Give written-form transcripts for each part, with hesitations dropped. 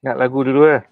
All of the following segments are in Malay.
Ingat lagu dulu ya.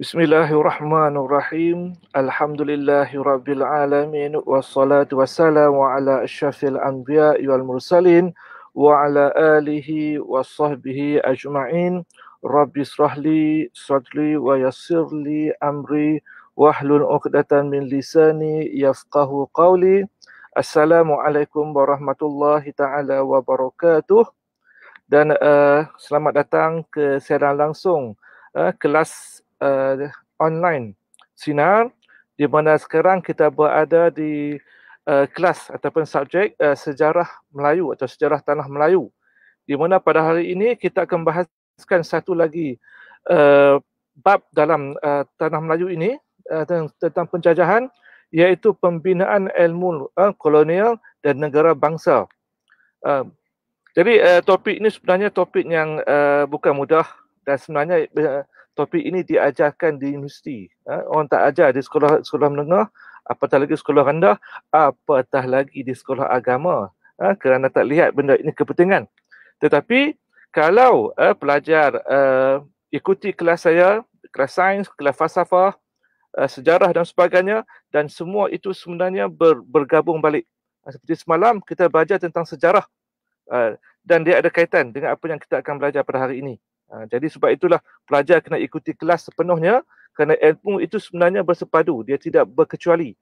Bismillahirrahmanirrahim. Alhamdulillahirabbil alamin wassalatu wassalamu ala asyrafil anbiya'i wal mursalin wa ala alihi washabbihi ajma'in. Rabbi israhli sadri wa yassirli amri wahlul 'uqdatam min lisani yafqahu qawli. Assalamualaikum warahmatullahi taala wabarakatuh. Dan selamat datang ke siaran langsung kelas online Sinar, di mana sekarang kita berada di kelas ataupun subjek sejarah Melayu atau sejarah tanah Melayu, di mana pada hari ini kita akan bahaskan satu lagi bab dalam tanah Melayu ini tentang penjajahan, iaitu pembinaan ilmu kolonial dan negara bangsa. Jadi topik ini sebenarnya topik yang bukan mudah, dan sebenarnya topik ini diajarkan di universiti. Orang tak ajar di sekolah menengah, apatah lagi sekolah rendah, apatah lagi di sekolah agama, kerana tak lihat benda ini kepentingan. Tetapi kalau pelajar ikuti kelas saya, kelas sains, kelas falsafah, sejarah dan sebagainya, dan semua itu sebenarnya bergabung balik. Seperti semalam kita belajar tentang sejarah, dan dia ada kaitan dengan apa yang kita akan belajar pada hari ini. Jadi sebab itulah pelajar kena ikuti kelas sepenuhnya, kerana ilmu itu sebenarnya bersepadu, dia tidak berkecuali.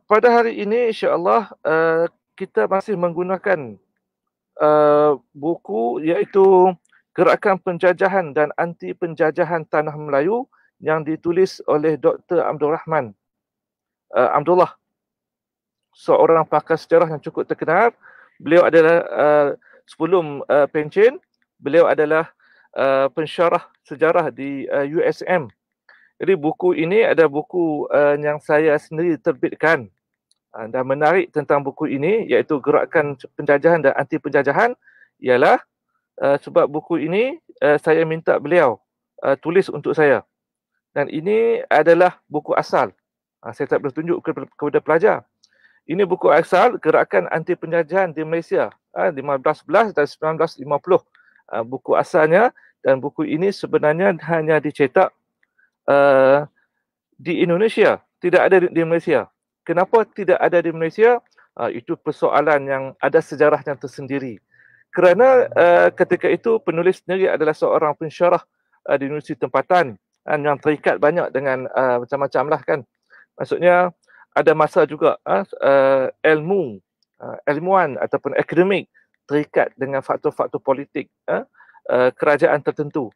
Pada hari ini insya-Allah kita masih menggunakan buku, iaitu Gerakan Penjajahan dan Anti Penjajahan Tanah Melayu, yang ditulis oleh Dr. Abdullah, seorang pakar sejarah yang cukup terkenal. Beliau adalah sebelum pencen, beliau adalah pensyarah sejarah di USM. Jadi buku ini ada buku yang saya sendiri terbitkan, dan menarik tentang buku ini iaitu Gerakan Penjajahan dan Anti Penjajahan ialah sebab buku ini saya minta beliau tulis untuk saya, dan ini adalah buku asal. Saya tak boleh tunjuk kepada pelajar. Ini buku asal Gerakan Anti Penjajahan di Malaysia 1511 dan 1950. Buku asalnya, dan buku ini sebenarnya hanya dicetak di Indonesia, tidak ada di Malaysia. Kenapa tidak ada di Malaysia? Itu persoalan yang ada sejarahnya tersendiri. Kerana ketika itu penulis sendiri adalah seorang pensyarah di universiti tempatan, yang terikat banyak dengan macam-macam lah kan. Maksudnya ada masa juga ilmuwan ataupun akademik terikat dengan faktor-faktor politik kerajaan tertentu.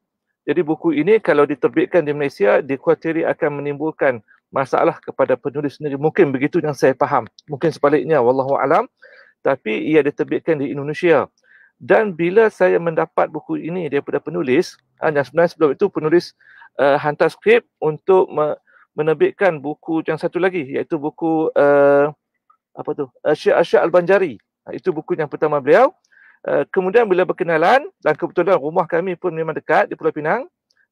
Jadi buku ini kalau diterbitkan di Malaysia, dikhawatiri akan menimbulkan masalah kepada penulis sendiri. Mungkin begitu yang saya faham. Mungkin sebaliknya, wallahu alam. Tapi ia diterbitkan di Indonesia. Dan bila saya mendapat buku ini daripada penulis, yang sebenarnya sebelum itu penulis hantar skrip untuk menerbitkan buku yang satu lagi, iaitu buku apa tu? Syekh Al-Banjari. Itu buku yang pertama beliau. Kemudian bila berkenalan, dan kebetulan rumah kami pun memang dekat di Pulau Pinang.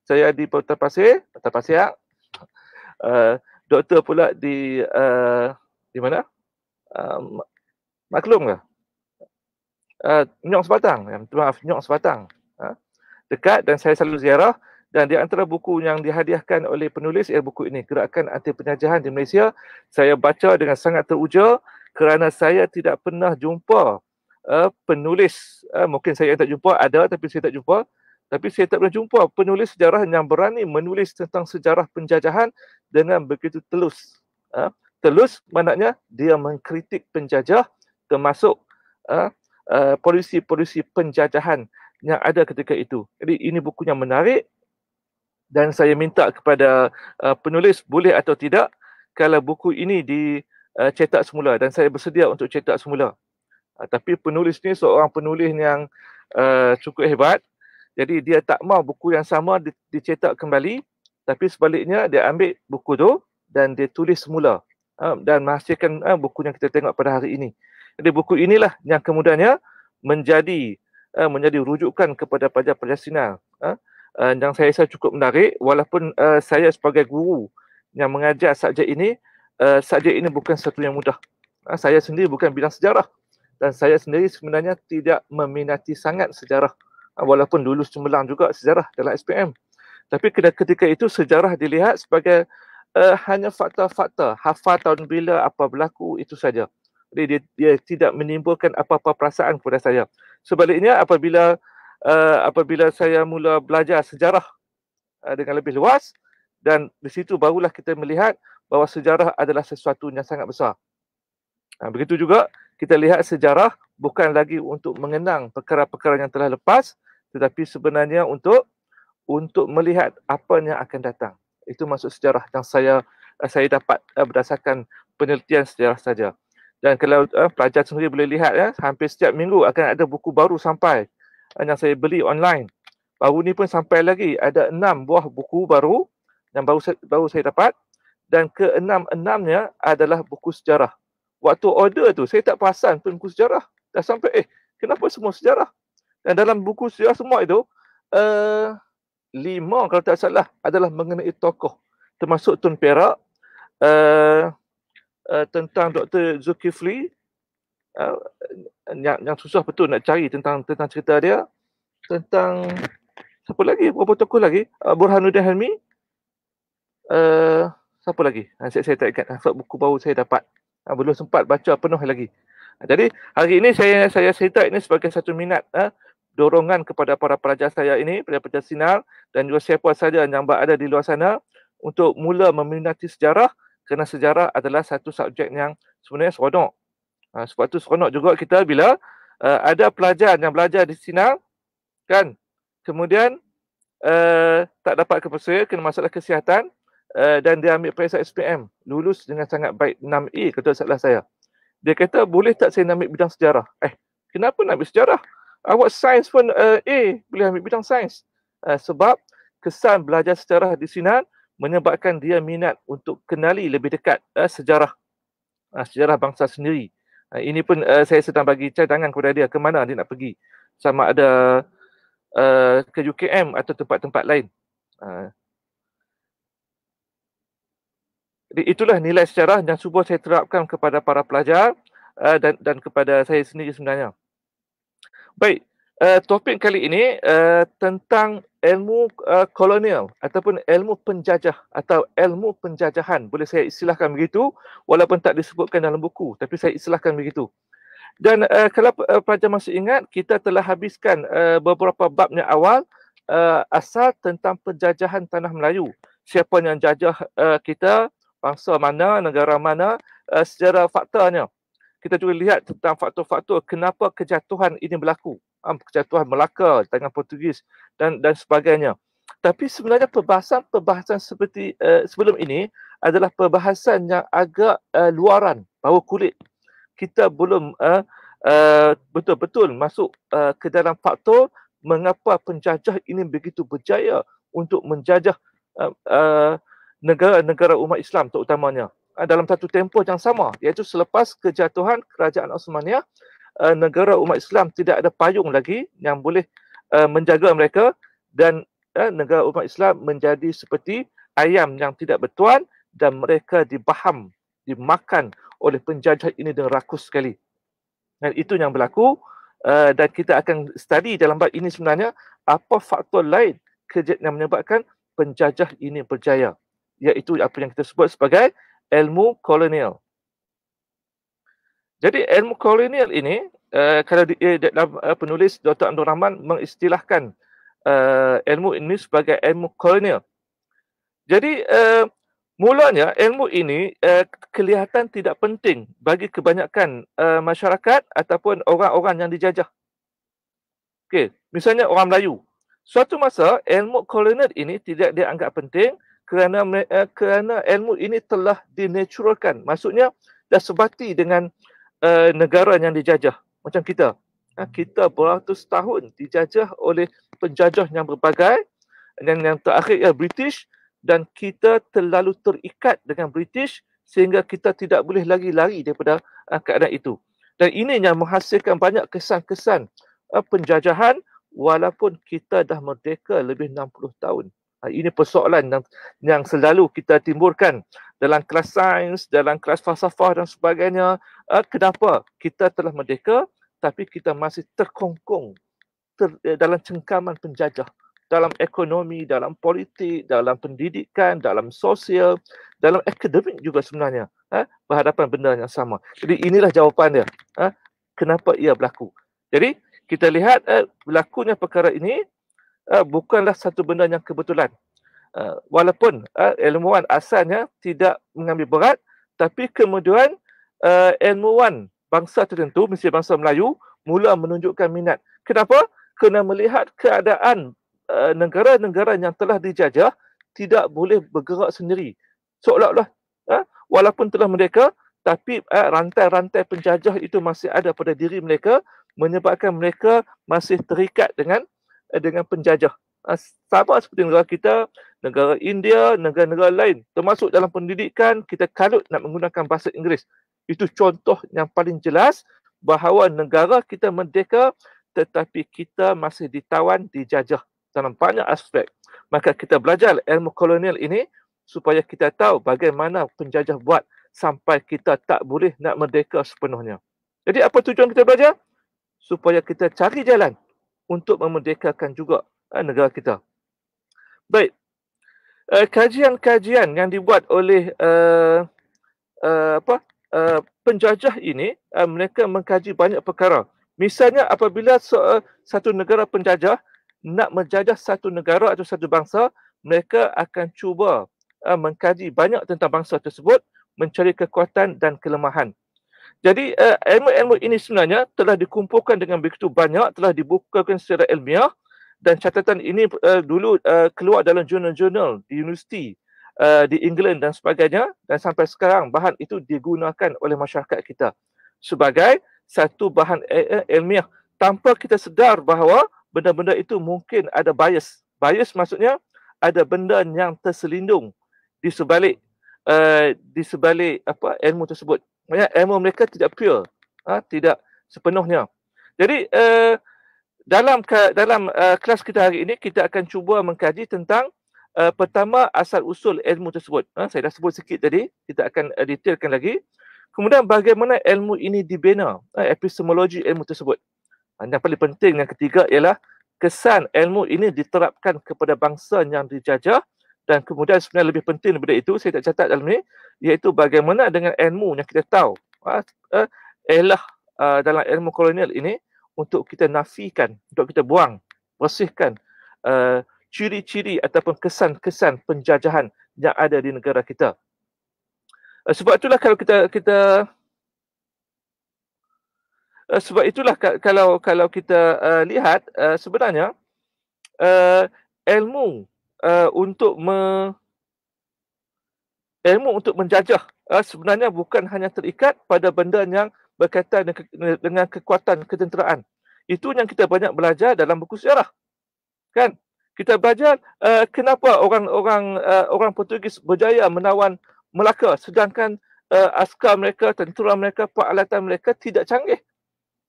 Saya di Kota Pasir, Kota Pasiak. Doktor pula di mana? Maklum ke? Nyok Sebatang. Maaf, Nyok Sebatang. Dekat, dan saya selalu ziarah. Dan di antara buku yang dihadiahkan oleh penulis ialah buku ini, Gerakan Anti Penjajahan di Malaysia. Saya baca dengan sangat teruja kerana saya tidak pernah jumpa penulis, mungkin saya tak jumpa, ada tapi saya tak jumpa. Tapi saya tak pernah jumpa penulis sejarah yang berani menulis tentang sejarah penjajahan dengan begitu telus. Telus maknanya dia mengkritik penjajah, termasuk polisi-polisi penjajahan yang ada ketika itu. Jadi ini buku yang menarik, dan saya minta kepada penulis boleh atau tidak kalau buku ini dicetak semula, dan saya bersedia untuk cetak semula. Tapi penulis ni seorang penulis yang cukup hebat. Jadi dia tak mau buku yang sama dicetak kembali, tapi sebaliknya dia ambil buku tu dan dia tulis semula dan menghasilkan buku yang kita tengok pada hari ini. Jadi buku inilah yang kemudiannya menjadi rujukan kepada pelajar-pelajar Sinar. Yang saya rasa cukup menarik, walaupun saya sebagai guru yang mengajar subjek ini bukan satu yang mudah. Saya sendiri bukan bidang sejarah, dan saya sendiri sebenarnya tidak meminati sangat sejarah, walaupun dulu cemerlang juga sejarah dalam SPM. Tapi ketika itu sejarah dilihat sebagai hanya fakta-fakta, hafal tahun bila, apa berlaku, itu saja. Jadi dia tidak menimbulkan apa-apa perasaan kepada saya. Sebaliknya apabila saya mula belajar sejarah dengan lebih luas, dan di situ barulah kita melihat bahawa sejarah adalah sesuatu yang sangat besar. Begitu juga kita lihat sejarah bukan lagi untuk mengenang perkara-perkara yang telah lepas, tetapi sebenarnya untuk melihat apa yang akan datang. Itu maksud sejarah yang saya dapat berdasarkan penelitian sejarah saja. Dan kalau pelajar sendiri boleh lihat, hampir setiap minggu akan ada buku baru sampai yang saya beli online. Baru ni pun sampai lagi, ada 6 buah buku baru yang baru saya dapat, dan ke-6-6-nya adalah buku sejarah. Waktu order tu saya tak perasan pun buku sejarah. Dah sampai kenapa semua sejarah? Dan dalam buku sejarah semua itu 5 kalau tak salah adalah mengenai tokoh, termasuk Tun Perak, tentang Dr. Zulkifli, yang susah betul nak cari tentang cerita dia, tentang siapa lagi, beberapa tokoh lagi, Burhanuddin Helmi, siapa lagi, saya tak ingat. Buku baru saya dapat, belum sempat baca penuh lagi. Jadi hari ini saya cerita ini sebagai satu minat, dorongan kepada para pelajar saya ini, pelajar Sinar, dan juga siapa saja yang berada di luar sana untuk mula meminati sejarah, kerana sejarah adalah satu subjek yang sebenarnya seronok. Sebab tu seronok juga kita bila ada pelajar yang belajar di Sinar, kan, kemudian tak dapat ke Persia kena masalah kesihatan, dan dia ambil periksa SPM, lulus dengan sangat baik, 6A kalau tak salah saya. Dia kata, boleh tak saya ambil bidang sejarah? Kenapa nak ambil sejarah? Awak sains pun A, boleh ambil bidang sains. Sebab kesan belajar sejarah di Sinar menyebabkan dia minat untuk kenali lebih dekat sejarah bangsa sendiri. Ini pun saya sedang bagi cadangan kepada dia, ke mana dia nak pergi. Sama ada ke UKM atau tempat-tempat lain. Jadi itulah nilai sejarah yang cuba saya terapkan kepada para pelajar dan kepada saya sendiri sebenarnya. Baik, topik kali ini tentang ilmu kolonial ataupun ilmu penjajah atau ilmu penjajahan. Boleh saya istilahkan begitu, walaupun tak disebutkan dalam buku, tapi saya istilahkan begitu. Dan kalau pelajar masih ingat, kita telah habiskan beberapa bab yang awal, asal tentang penjajahan tanah Melayu. Siapa yang jajah kita, bangsa mana, negara mana, secara faktanya. Kita juga lihat tentang faktor-faktor kenapa kejatuhan ini berlaku. Kejatuhan Melaka, tangan Portugis dan sebagainya. Tapi sebenarnya perbahasan seperti sebelum ini adalah perbahasan yang agak luaran, bawah kulit. Kita belum betul-betul masuk ke dalam faktor mengapa penjajah ini begitu berjaya untuk menjajah negara-negara umat Islam terutamanya dalam satu tempoh yang sama, iaitu selepas kejatuhan kerajaan Osmaniyah, negara umat Islam tidak ada payung lagi yang boleh menjaga mereka, dan negara umat Islam menjadi seperti ayam yang tidak bertuan dan mereka dibaham, dimakan oleh penjajah ini dengan rakus sekali. Dan itu yang berlaku, dan kita akan study dalam bab ini sebenarnya apa faktor lain yang menyebabkan penjajah ini berjaya, iaitu apa yang kita sebut sebagai ilmu kolonial. Jadi ilmu kolonial ini, kalau dalam penulis Dr. Abdul Rahman mengistilahkan ilmu ini sebagai ilmu kolonial. Jadi mulanya ilmu ini kelihatan tidak penting bagi kebanyakan masyarakat ataupun orang-orang yang dijajah. Okey, misalnya orang Melayu. Suatu masa ilmu kolonial ini tidak dianggap penting kerana ilmu ini telah dinaturalkan. Maksudnya dah sebati dengan negara yang dijajah. Macam kita. Kita beratus tahun dijajah oleh penjajah yang berbagai. Dan yang terakhir ialah British. Dan kita terlalu terikat dengan British sehingga kita tidak boleh lagi lari daripada keadaan itu. Dan ini yang menghasilkan banyak kesan-kesan penjajahan walaupun kita dah merdeka lebih 60 tahun. Ini persoalan yang selalu kita timbulkan dalam kelas sains, dalam kelas falsafah dan sebagainya. Kenapa kita telah merdeka tapi kita masih terkongkong dalam cengkaman penjajah, dalam ekonomi, dalam politik, dalam pendidikan, dalam sosial, dalam akademik juga sebenarnya, berhadapan benda yang sama. Jadi inilah jawapan dia, kenapa ia berlaku. Jadi kita lihat berlakunya perkara ini bukanlah satu benda yang kebetulan. Walaupun ilmuwan asalnya tidak mengambil berat, tapi kemudian ilmuwan bangsa tertentu, misalnya bangsa Melayu, mula menunjukkan minat. Kenapa? Kerana melihat keadaan negara-negara yang telah dijajah tidak boleh bergerak sendiri. Seolah-olah walaupun telah merdeka, tapi rantai-rantai penjajah itu masih ada pada diri mereka, menyebabkan mereka masih terikat dengan penjajah. Sama seperti negara kita, negara India, negara-negara lain. Termasuk dalam pendidikan, kita kalut nak menggunakan bahasa Inggeris. Itu contoh yang paling jelas bahawa negara kita merdeka tetapi kita masih ditawan, dijajah dalam banyak aspek. Maka kita belajar ilmu kolonial ini supaya kita tahu bagaimana penjajah buat sampai kita tak boleh nak merdeka sepenuhnya. Jadi apa tujuan kita belajar? Supaya kita cari jalan untuk memerdekakan juga negara kita. Baik, kajian-kajian yang dibuat oleh penjajah ini, mereka mengkaji banyak perkara. Misalnya apabila satu negara penjajah nak menjajah satu negara atau satu bangsa, mereka akan cuba mengkaji banyak tentang bangsa tersebut, mencari kekuatan dan kelemahan. Jadi ilmu-ilmu ini sebenarnya telah dikumpulkan dengan begitu banyak, telah dibukukan secara ilmiah, dan catatan ini dulu keluar dalam jurnal-jurnal di universiti di England dan sebagainya, dan sampai sekarang bahan itu digunakan oleh masyarakat kita sebagai satu bahan ilmiah tanpa kita sedar bahawa benda-benda itu mungkin ada bias. Bias maksudnya ada benda yang terselindung di sebalik ilmu tersebut. Maksudnya ilmu mereka tidak pure, tidak sepenuhnya. Jadi dalam kelas kita hari ini kita akan cuba mengkaji tentang pertama asal-usul ilmu tersebut. Saya dah sebut sikit tadi, kita akan detailkan lagi. Kemudian bagaimana ilmu ini dibina, epistemologi ilmu tersebut. Yang paling penting yang ketiga ialah kesan ilmu ini diterapkan kepada bangsa yang dijajah, dan kemudian sebenarnya lebih penting daripada itu, saya tak catat dalam ni, iaitu bagaimana dengan ilmu yang kita tahu dalam ilmu kolonial ini untuk kita nafikan, untuk kita buang, bersihkan ciri-ciri ataupun kesan-kesan penjajahan yang ada di negara kita. Sebab itulah kalau kita lihat sebenarnya ilmu untuk menjajah sebenarnya bukan hanya terikat pada benda yang berkaitan dengan kekuatan ketenteraan. Itu yang kita banyak belajar dalam buku sejarah. Kan? Kita belajar kenapa orang Portugis berjaya menawan Melaka sedangkan askar mereka, tentera mereka, peralatan mereka tidak canggih,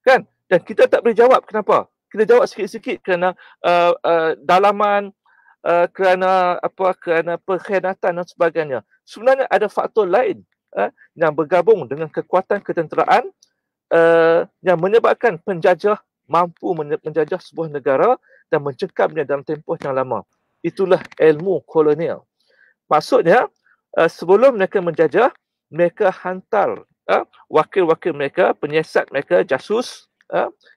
kan? Dan kita tak boleh jawab kenapa. Kita jawab sikit-sikit kerana dalaman, kerana pengkhianatan dan sebagainya. Sebenarnya ada faktor lain yang bergabung dengan kekuatan ketenteraan yang menyebabkan penjajah mampu menjajah sebuah negara dan mencekamnya dalam tempoh yang lama. Itulah ilmu kolonial. Maksudnya, sebelum mereka menjajah, mereka hantar wakil-wakil mereka, penyiasat mereka, jasus,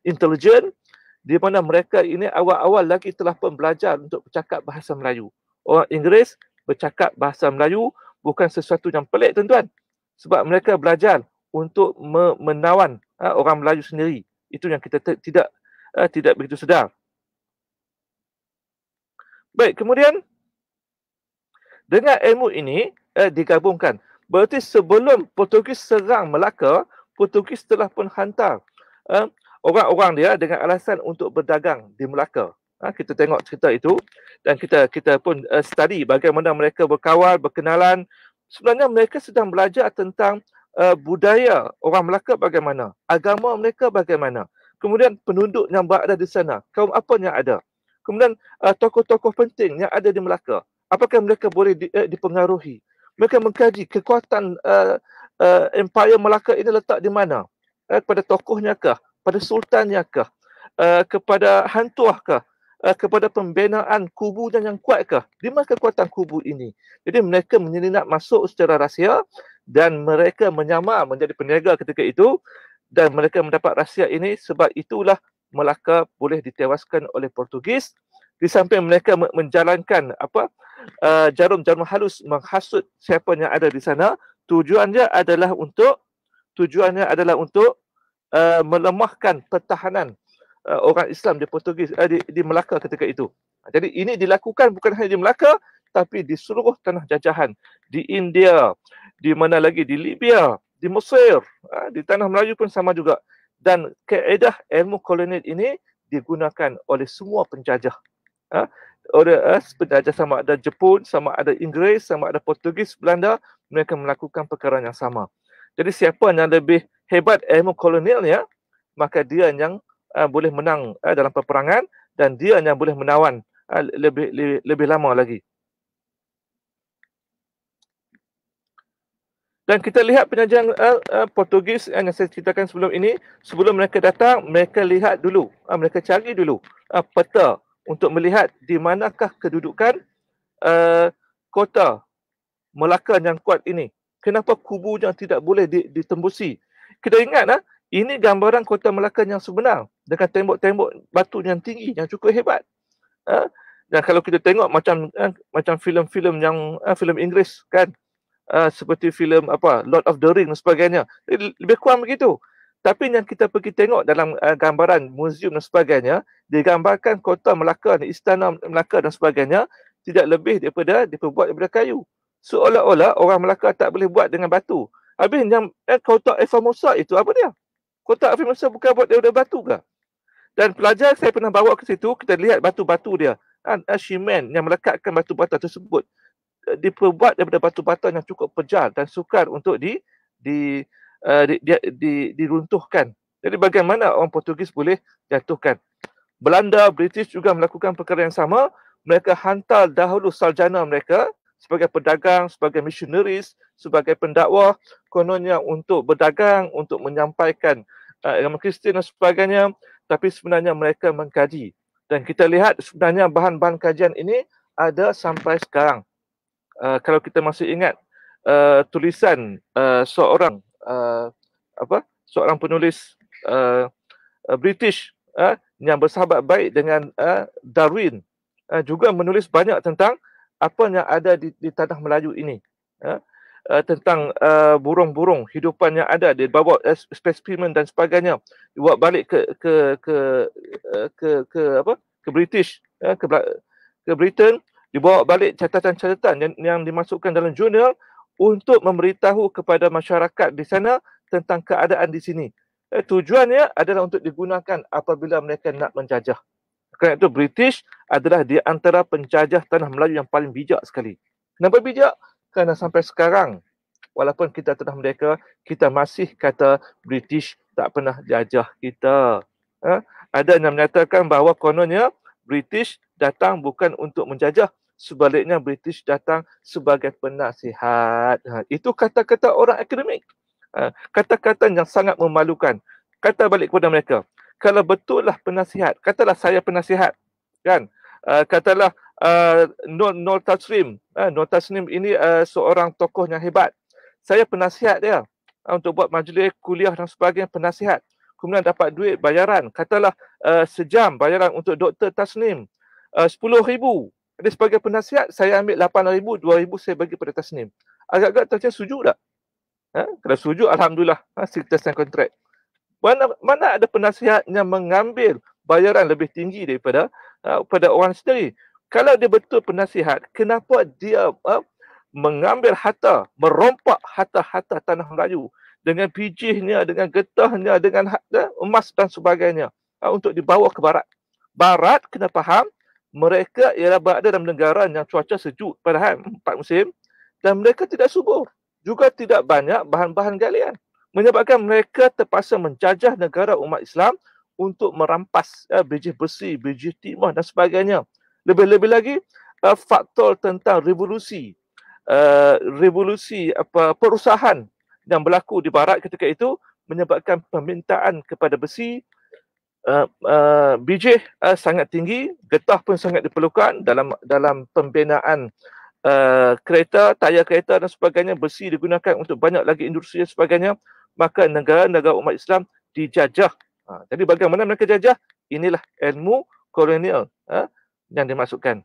intelijen, di mana mereka ini awal-awal lagi telah pun belajar untuk bercakap bahasa Melayu. Orang Inggeris bercakap bahasa Melayu bukan sesuatu yang pelik, tuan-tuan. Sebab mereka belajar untuk menawan orang Melayu sendiri. Itu yang kita tidak begitu sedar. Baik, kemudian dengan ilmu ini digabungkan. Berarti sebelum Portugis serang Melaka, Portugis telah pun hantar orang-orang dia dengan alasan untuk berdagang di Melaka. Kita tengok cerita itu dan kita pun study bagaimana mereka berkawal, berkenalan. Sebenarnya mereka sedang belajar tentang budaya orang Melaka bagaimana, agama mereka bagaimana, kemudian penduduk yang berada di sana, kaum apa yang ada, kemudian tokoh-tokoh penting yang ada di Melaka, apakah mereka boleh dipengaruhi. Mereka mengkaji kekuatan Empire Melaka ini letak di mana, kepada tokohnya kah, pada sultannya kah, kepada hantuah kah, kepada pembinaan kubunya yang kuat kah, di mana kekuatan kubu ini. Jadi mereka menyelinap masuk secara rahsia dan mereka menyamar menjadi peniaga ketika itu dan mereka mendapat rahsia ini. Sebab itulah Melaka boleh ditewaskan oleh Portugis di samping mereka menjalankan jarum-jarum halus menghasut siapa yang ada di sana. Tujuannya adalah untuk melemahkan pertahanan orang Islam di Portugis di Melaka ketika itu. Jadi ini dilakukan bukan hanya di Melaka tapi di seluruh tanah jajahan, di India, di mana lagi, di Libya, di Mesir, di tanah Melayu pun sama juga. Dan kaedah ilmu kolonial ini digunakan oleh semua penjajah. Oleh penjajah sama ada Jepun, sama ada Inggeris, sama ada Portugis, Belanda, mereka melakukan perkara yang sama. Jadi siapa yang lebih hebat ilmu kolonialnya, maka dia yang boleh menang dalam peperangan dan dia yang boleh menawan lebih lama lagi. Dan kita lihat penjajah Portugis yang saya ceritakan sebelum ini, sebelum mereka datang, mereka lihat dulu, mereka cari dulu peta untuk melihat di manakah kedudukan kota Melaka yang kuat ini. Kenapa kubu yang tidak boleh ditembusi. Kita ingat, ini gambaran kota Melaka yang sebenar dengan tembok-tembok batu yang tinggi, yang cukup hebat. Dan kalau kita tengok macam filem-filem yang filem Inggeris kan, seperti filem Lord of the Rings dan sebagainya, lebih kurang begitu. Tapi yang kita pergi tengok dalam gambaran muzium dan sebagainya, digambarkan kota Melaka, istana Melaka dan sebagainya tidak lebih diperbuat daripada kayu. Seolah-olah orang Melaka tak boleh buat dengan batu. Habis yang kota Formosa itu apa dia? Kota Formosa bukan buat daripada batu ke? Dan pelajar saya pernah bawa ke situ, kita lihat batu-batu dia. Simen yang melekatkan batu-batu tersebut diperbuat daripada batu-batu yang cukup pejar dan sukar untuk diruntuhkan. Jadi bagaimana orang Portugis boleh jatuhkan? Belanda, British juga melakukan perkara yang sama. Mereka hantar dahulu sarjana mereka sebagai pedagang, sebagai missionaries, sebagai pendakwah, kononnya untuk berdagang, untuk menyampaikan agama Kristian dan sebagainya. Tapi sebenarnya mereka mengkaji. Dan kita lihat sebenarnya bahan-bahan kajian ini ada sampai sekarang. Kalau kita masih ingat tulisan seorang penulis British yang bersahabat baik dengan Darwin, juga menulis banyak tentang apa yang ada di tanah Melayu ini, tentang burung-burung hidupan yang ada. Dia bawa spesimen dan sebagainya, dibawa balik ke British, ke Britain, dibawa balik catatan-catatan yang dimasukkan dalam jurnal untuk memberitahu kepada masyarakat di sana tentang keadaan di sini. Tujuannya adalah untuk digunakan apabila mereka nak menjajah. Kerana itu British adalah di antara penjajah tanah Melayu yang paling bijak sekali. Kenapa bijak? Kerana sampai sekarang, walaupun kita telah merdeka, kita masih kata British tak pernah jajah kita. Ada yang menyatakan bahawa kononnya British datang bukan untuk menjajah, sebaliknya British datang sebagai penasihat. Itu kata-kata orang akademik. Kata-kata yang sangat memalukan. Kata balik kepada mereka, kalau betullah penasihat, katalah saya penasihat, kan? Katalah Noel Taslim. Noel Taslim ini seorang tokoh yang hebat. Saya penasihat dia untuk buat majlis kuliah dan sebagainya, penasihat. Kemudian dapat duit bayaran. Katalah sejam bayaran untuk Dr. Tasnim 10,000. Jadi sebagai penasihat, saya ambil 8,000, 2,000 saya bagi pada Tasnim. Agak-agak Tasnim setuju tak? Kalau setuju, Alhamdulillah. Kita sign kontrak. Mana ada penasihat yang mengambil bayaran lebih tinggi daripada pada orang sendiri. Kalau dia betul penasihat, kenapa dia mengambil harta, merompak harta-harta tanah Melayu dengan bijihnya, dengan getahnya, dengan emas dan sebagainya untuk dibawa ke barat. Barat kena faham, mereka ialah berada dalam negara yang cuaca sejuk pada 4 musim dan mereka tidak subur. Juga tidak banyak bahan-bahan galian. Menyebabkan mereka terpaksa menjajah negara umat Islam untuk merampas bijih besi, bijih timah dan sebagainya. Lebih-lebih lagi, faktor tentang revolusi perusahaan yang berlaku di barat ketika itu menyebabkan permintaan kepada besi, bijih sangat tinggi, getah pun sangat diperlukan dalam pembinaan kereta, tayar kereta dan sebagainya. Besi digunakan untuk banyak lagi industri dan sebagainya. Maka negara-negara umat Islam dijajah. Jadi bagaimana mereka jajah? Inilah ilmu kolonial yang dimasukkan.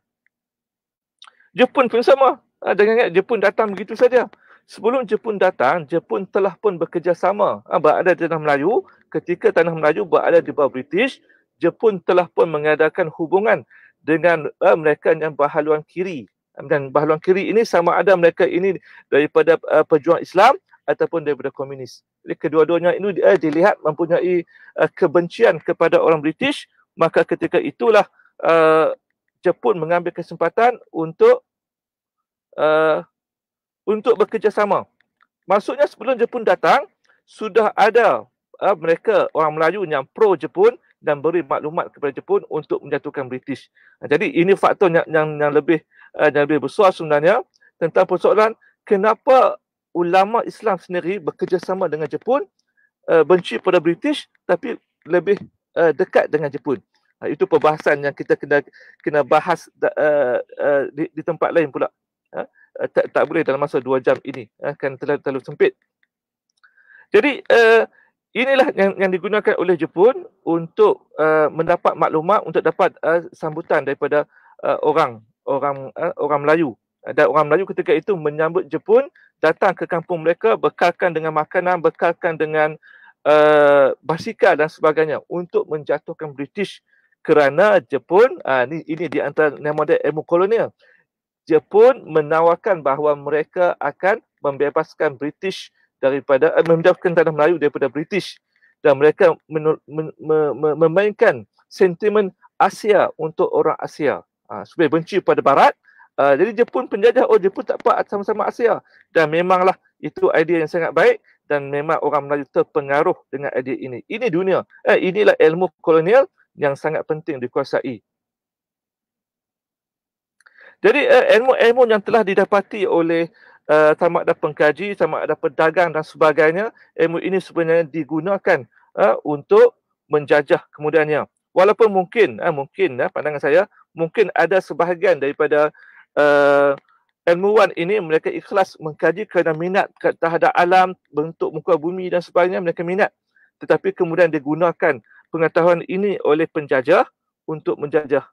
Jepun pun sama. Jangan ingat Jepun datang begitu saja. Sebelum Jepun datang, Jepun telah pun bekerjasama berada di tanah Melayu. Ketika tanah Melayu berada di bawah British, Jepun telah pun mengadakan hubungan dengan mereka yang berhaluan kiri. Dan berhaluan kiri ini sama ada mereka ini daripada pejuang Islam ataupun daripada komunis. Jadi kedua-duanya ini dilihat mempunyai kebencian kepada orang British, maka ketika itulah Jepun mengambil kesempatan untuk bekerjasama. Maksudnya sebelum Jepun datang, sudah ada mereka orang Melayu yang pro Jepun dan beri maklumat kepada Jepun untuk menjatuhkan British. Jadi ini faktor yang lebih besar sebenarnya tentang persoalan kenapa ulama Islam sendiri bekerjasama dengan Jepun, benci pada British tapi lebih dekat dengan Jepun. Itu perbahasan yang kita kena bahas di tempat lain pula. Tak boleh dalam masa 2 jam ini, kan terlalu sempit. Jadi inilah yang digunakan oleh Jepun untuk mendapat maklumat, untuk dapat sambutan daripada orang Melayu. Dan orang Melayu ketika itu menyambut Jepun, datang ke kampung mereka, bekalkan dengan makanan, bekalkan dengan basikal dan sebagainya untuk menjatuhkan British. Kerana Jepun, ini di antara nama dia ilmu kolonial. Jepun menawarkan bahawa mereka akan membebaskan British daripada membebaskan tanah Melayu daripada British, dan mereka memainkan sentimen Asia untuk orang Asia supaya benci pada Barat. Jadi Jepun penjajah, Jepun tak apa, sama-sama Asia. Dan memanglah itu idea yang sangat baik dan memang orang Melayu terpengaruh dengan idea ini. Ini dunia. Inilah ilmu kolonial yang sangat penting dikuasai. Jadi ilmu-ilmu yang telah didapati oleh sama ada pengkaji, sama ada pedagang dan sebagainya, ilmu ini sebenarnya digunakan untuk menjajah kemudiannya. Walaupun mungkin pandangan saya, mungkin ada sebahagian daripada ilmuwan ini mereka ikhlas mengkaji kerana minat terhadap alam, bentuk muka bumi dan sebagainya, mereka minat. Tetapi kemudian digunakan pengetahuan ini oleh penjajah untuk menjajah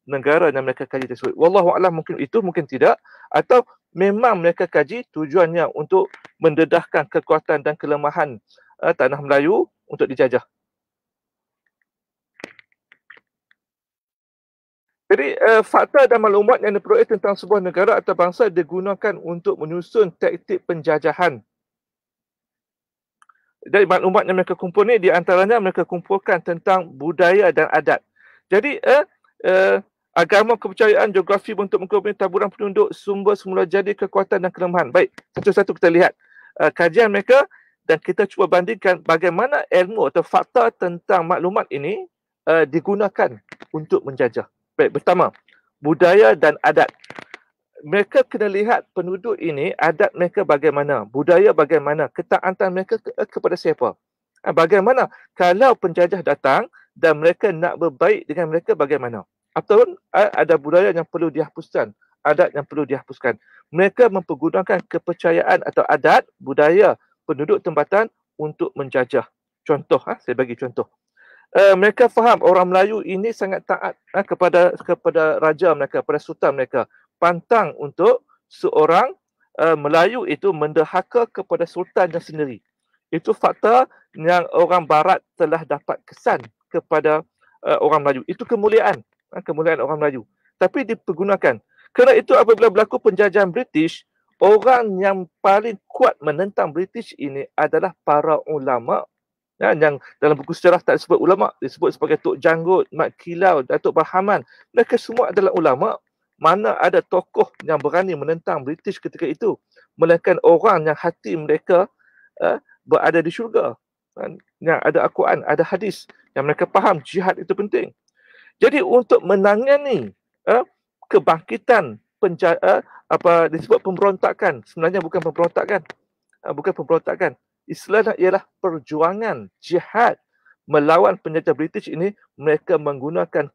negara yang mereka kaji tersebut. Wallahu a'lam, mungkin itu, mungkin tidak. Atau memang mereka kaji tujuannya untuk mendedahkan kekuatan dan kelemahan tanah Melayu untuk dijajah. Jadi fakta dan maklumat yang diperoleh tentang sebuah negara atau bangsa digunakan untuk menyusun taktik penjajahan. Jadi maklumat yang mereka kumpul ni, di antaranya mereka kumpulkan tentang budaya dan adat. Jadi agama, kepercayaan, geografi, bentuk muka bumi, taburan penduduk, sumber semula jadi, kekuatan dan kelemahan. Baik, satu-satu kita lihat kajian mereka dan kita cuba bandingkan bagaimana ilmu atau fakta tentang maklumat ini digunakan untuk menjajah. Baik, pertama, budaya dan adat. Mereka kena lihat penduduk ini, adat mereka bagaimana, budaya bagaimana, ketaatan mereka kepada siapa. Bagaimana kalau penjajah datang dan mereka nak berbaik dengan mereka bagaimana. Ataupun ada budaya yang perlu dihapuskan, adat yang perlu dihapuskan. Mereka mempergunakan kepercayaan atau adat, budaya penduduk tempatan untuk menjajah. Contoh, saya bagi contoh. Mereka faham orang Melayu ini sangat taat kepada raja mereka, kepada sultan mereka. Pantang untuk seorang Melayu itu mendahaka kepada sultannya sendiri. Itu fakta yang orang Barat telah dapat kesan kepada orang Melayu. Itu kemuliaan orang Melayu. Tapi dipergunakan. Kerana itu apabila berlaku penjajahan British, orang yang paling kuat menentang British ini adalah para ulama. Yang dalam buku sejarah tak disebut ulama, disebut sebagai Tok Janggut, Mat Kilau, Datuk Bahaman. Mereka semua adalah ulama. Mana ada tokoh yang berani menentang British ketika itu, melainkan orang yang hati mereka berada di syurga. Yang ada Al-Quran, ada hadis, yang mereka faham jihad itu penting. Jadi untuk menangani kebangkitan disebut pemberontakan, sebenarnya bukan pemberontakan. Istilahnya ialah perjuangan jihad melawan penjajah British ini. Mereka menggunakan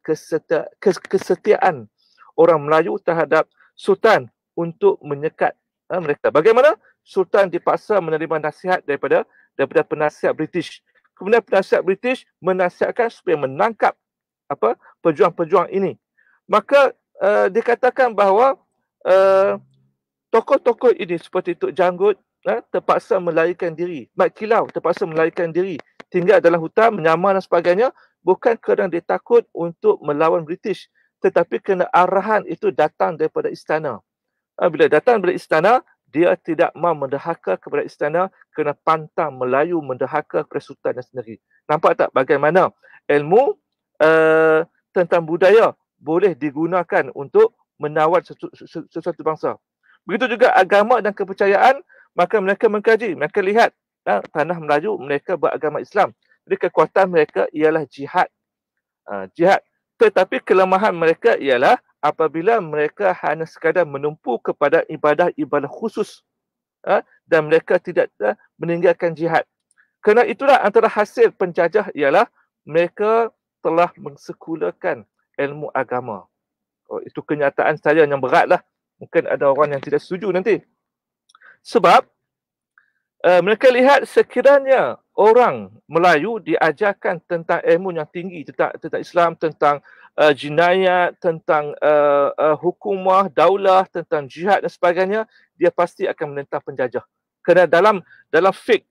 kesetiaan orang Melayu terhadap Sultan untuk menyekat mereka. Bagaimana? Sultan dipaksa menerima nasihat daripada penasihat British. Kemudian penasihat British menasihatkan supaya menangkap pejuang-pejuang ini. Maka dikatakan bahawa tokoh-tokoh ini seperti Tok Janggut terpaksa melarikan diri. Mat Kilau terpaksa melarikan diri. Tinggal dalam hutan, menyamar dan sebagainya. Bukan kerana dia takut untuk melawan British. Tetapi kerana arahan itu datang daripada istana. Bila datang daripada istana, dia tidak mahu mendahaka kepada istana kerana pantang Melayu mendahaka kepada sultannya sendiri. Nampak tak bagaimana ilmu tentang budaya boleh digunakan untuk menawar sesuatu bangsa. Begitu juga agama dan kepercayaan, maka mereka mengkaji, mereka lihat tanah Melayu mereka beragama Islam. Jadi kekuatan mereka ialah jihad. Jihad. Tetapi kelemahan mereka ialah apabila mereka hanya sekadar menumpu kepada ibadah-ibadah khusus dan mereka tidak meninggalkan jihad. Kerana itulah antara hasil penjajah ialah mereka telah mensekulakan ilmu agama. Itu kenyataan saya yang beratlah. Mungkin ada orang yang tidak setuju nanti. Sebab mereka lihat sekiranya orang Melayu diajarkan tentang ilmu yang tinggi tentang Islam, tentang jinayat, tentang hukumah, daulah, tentang jihad dan sebagainya, dia pasti akan menentang penjajah. Kerana dalam fiqh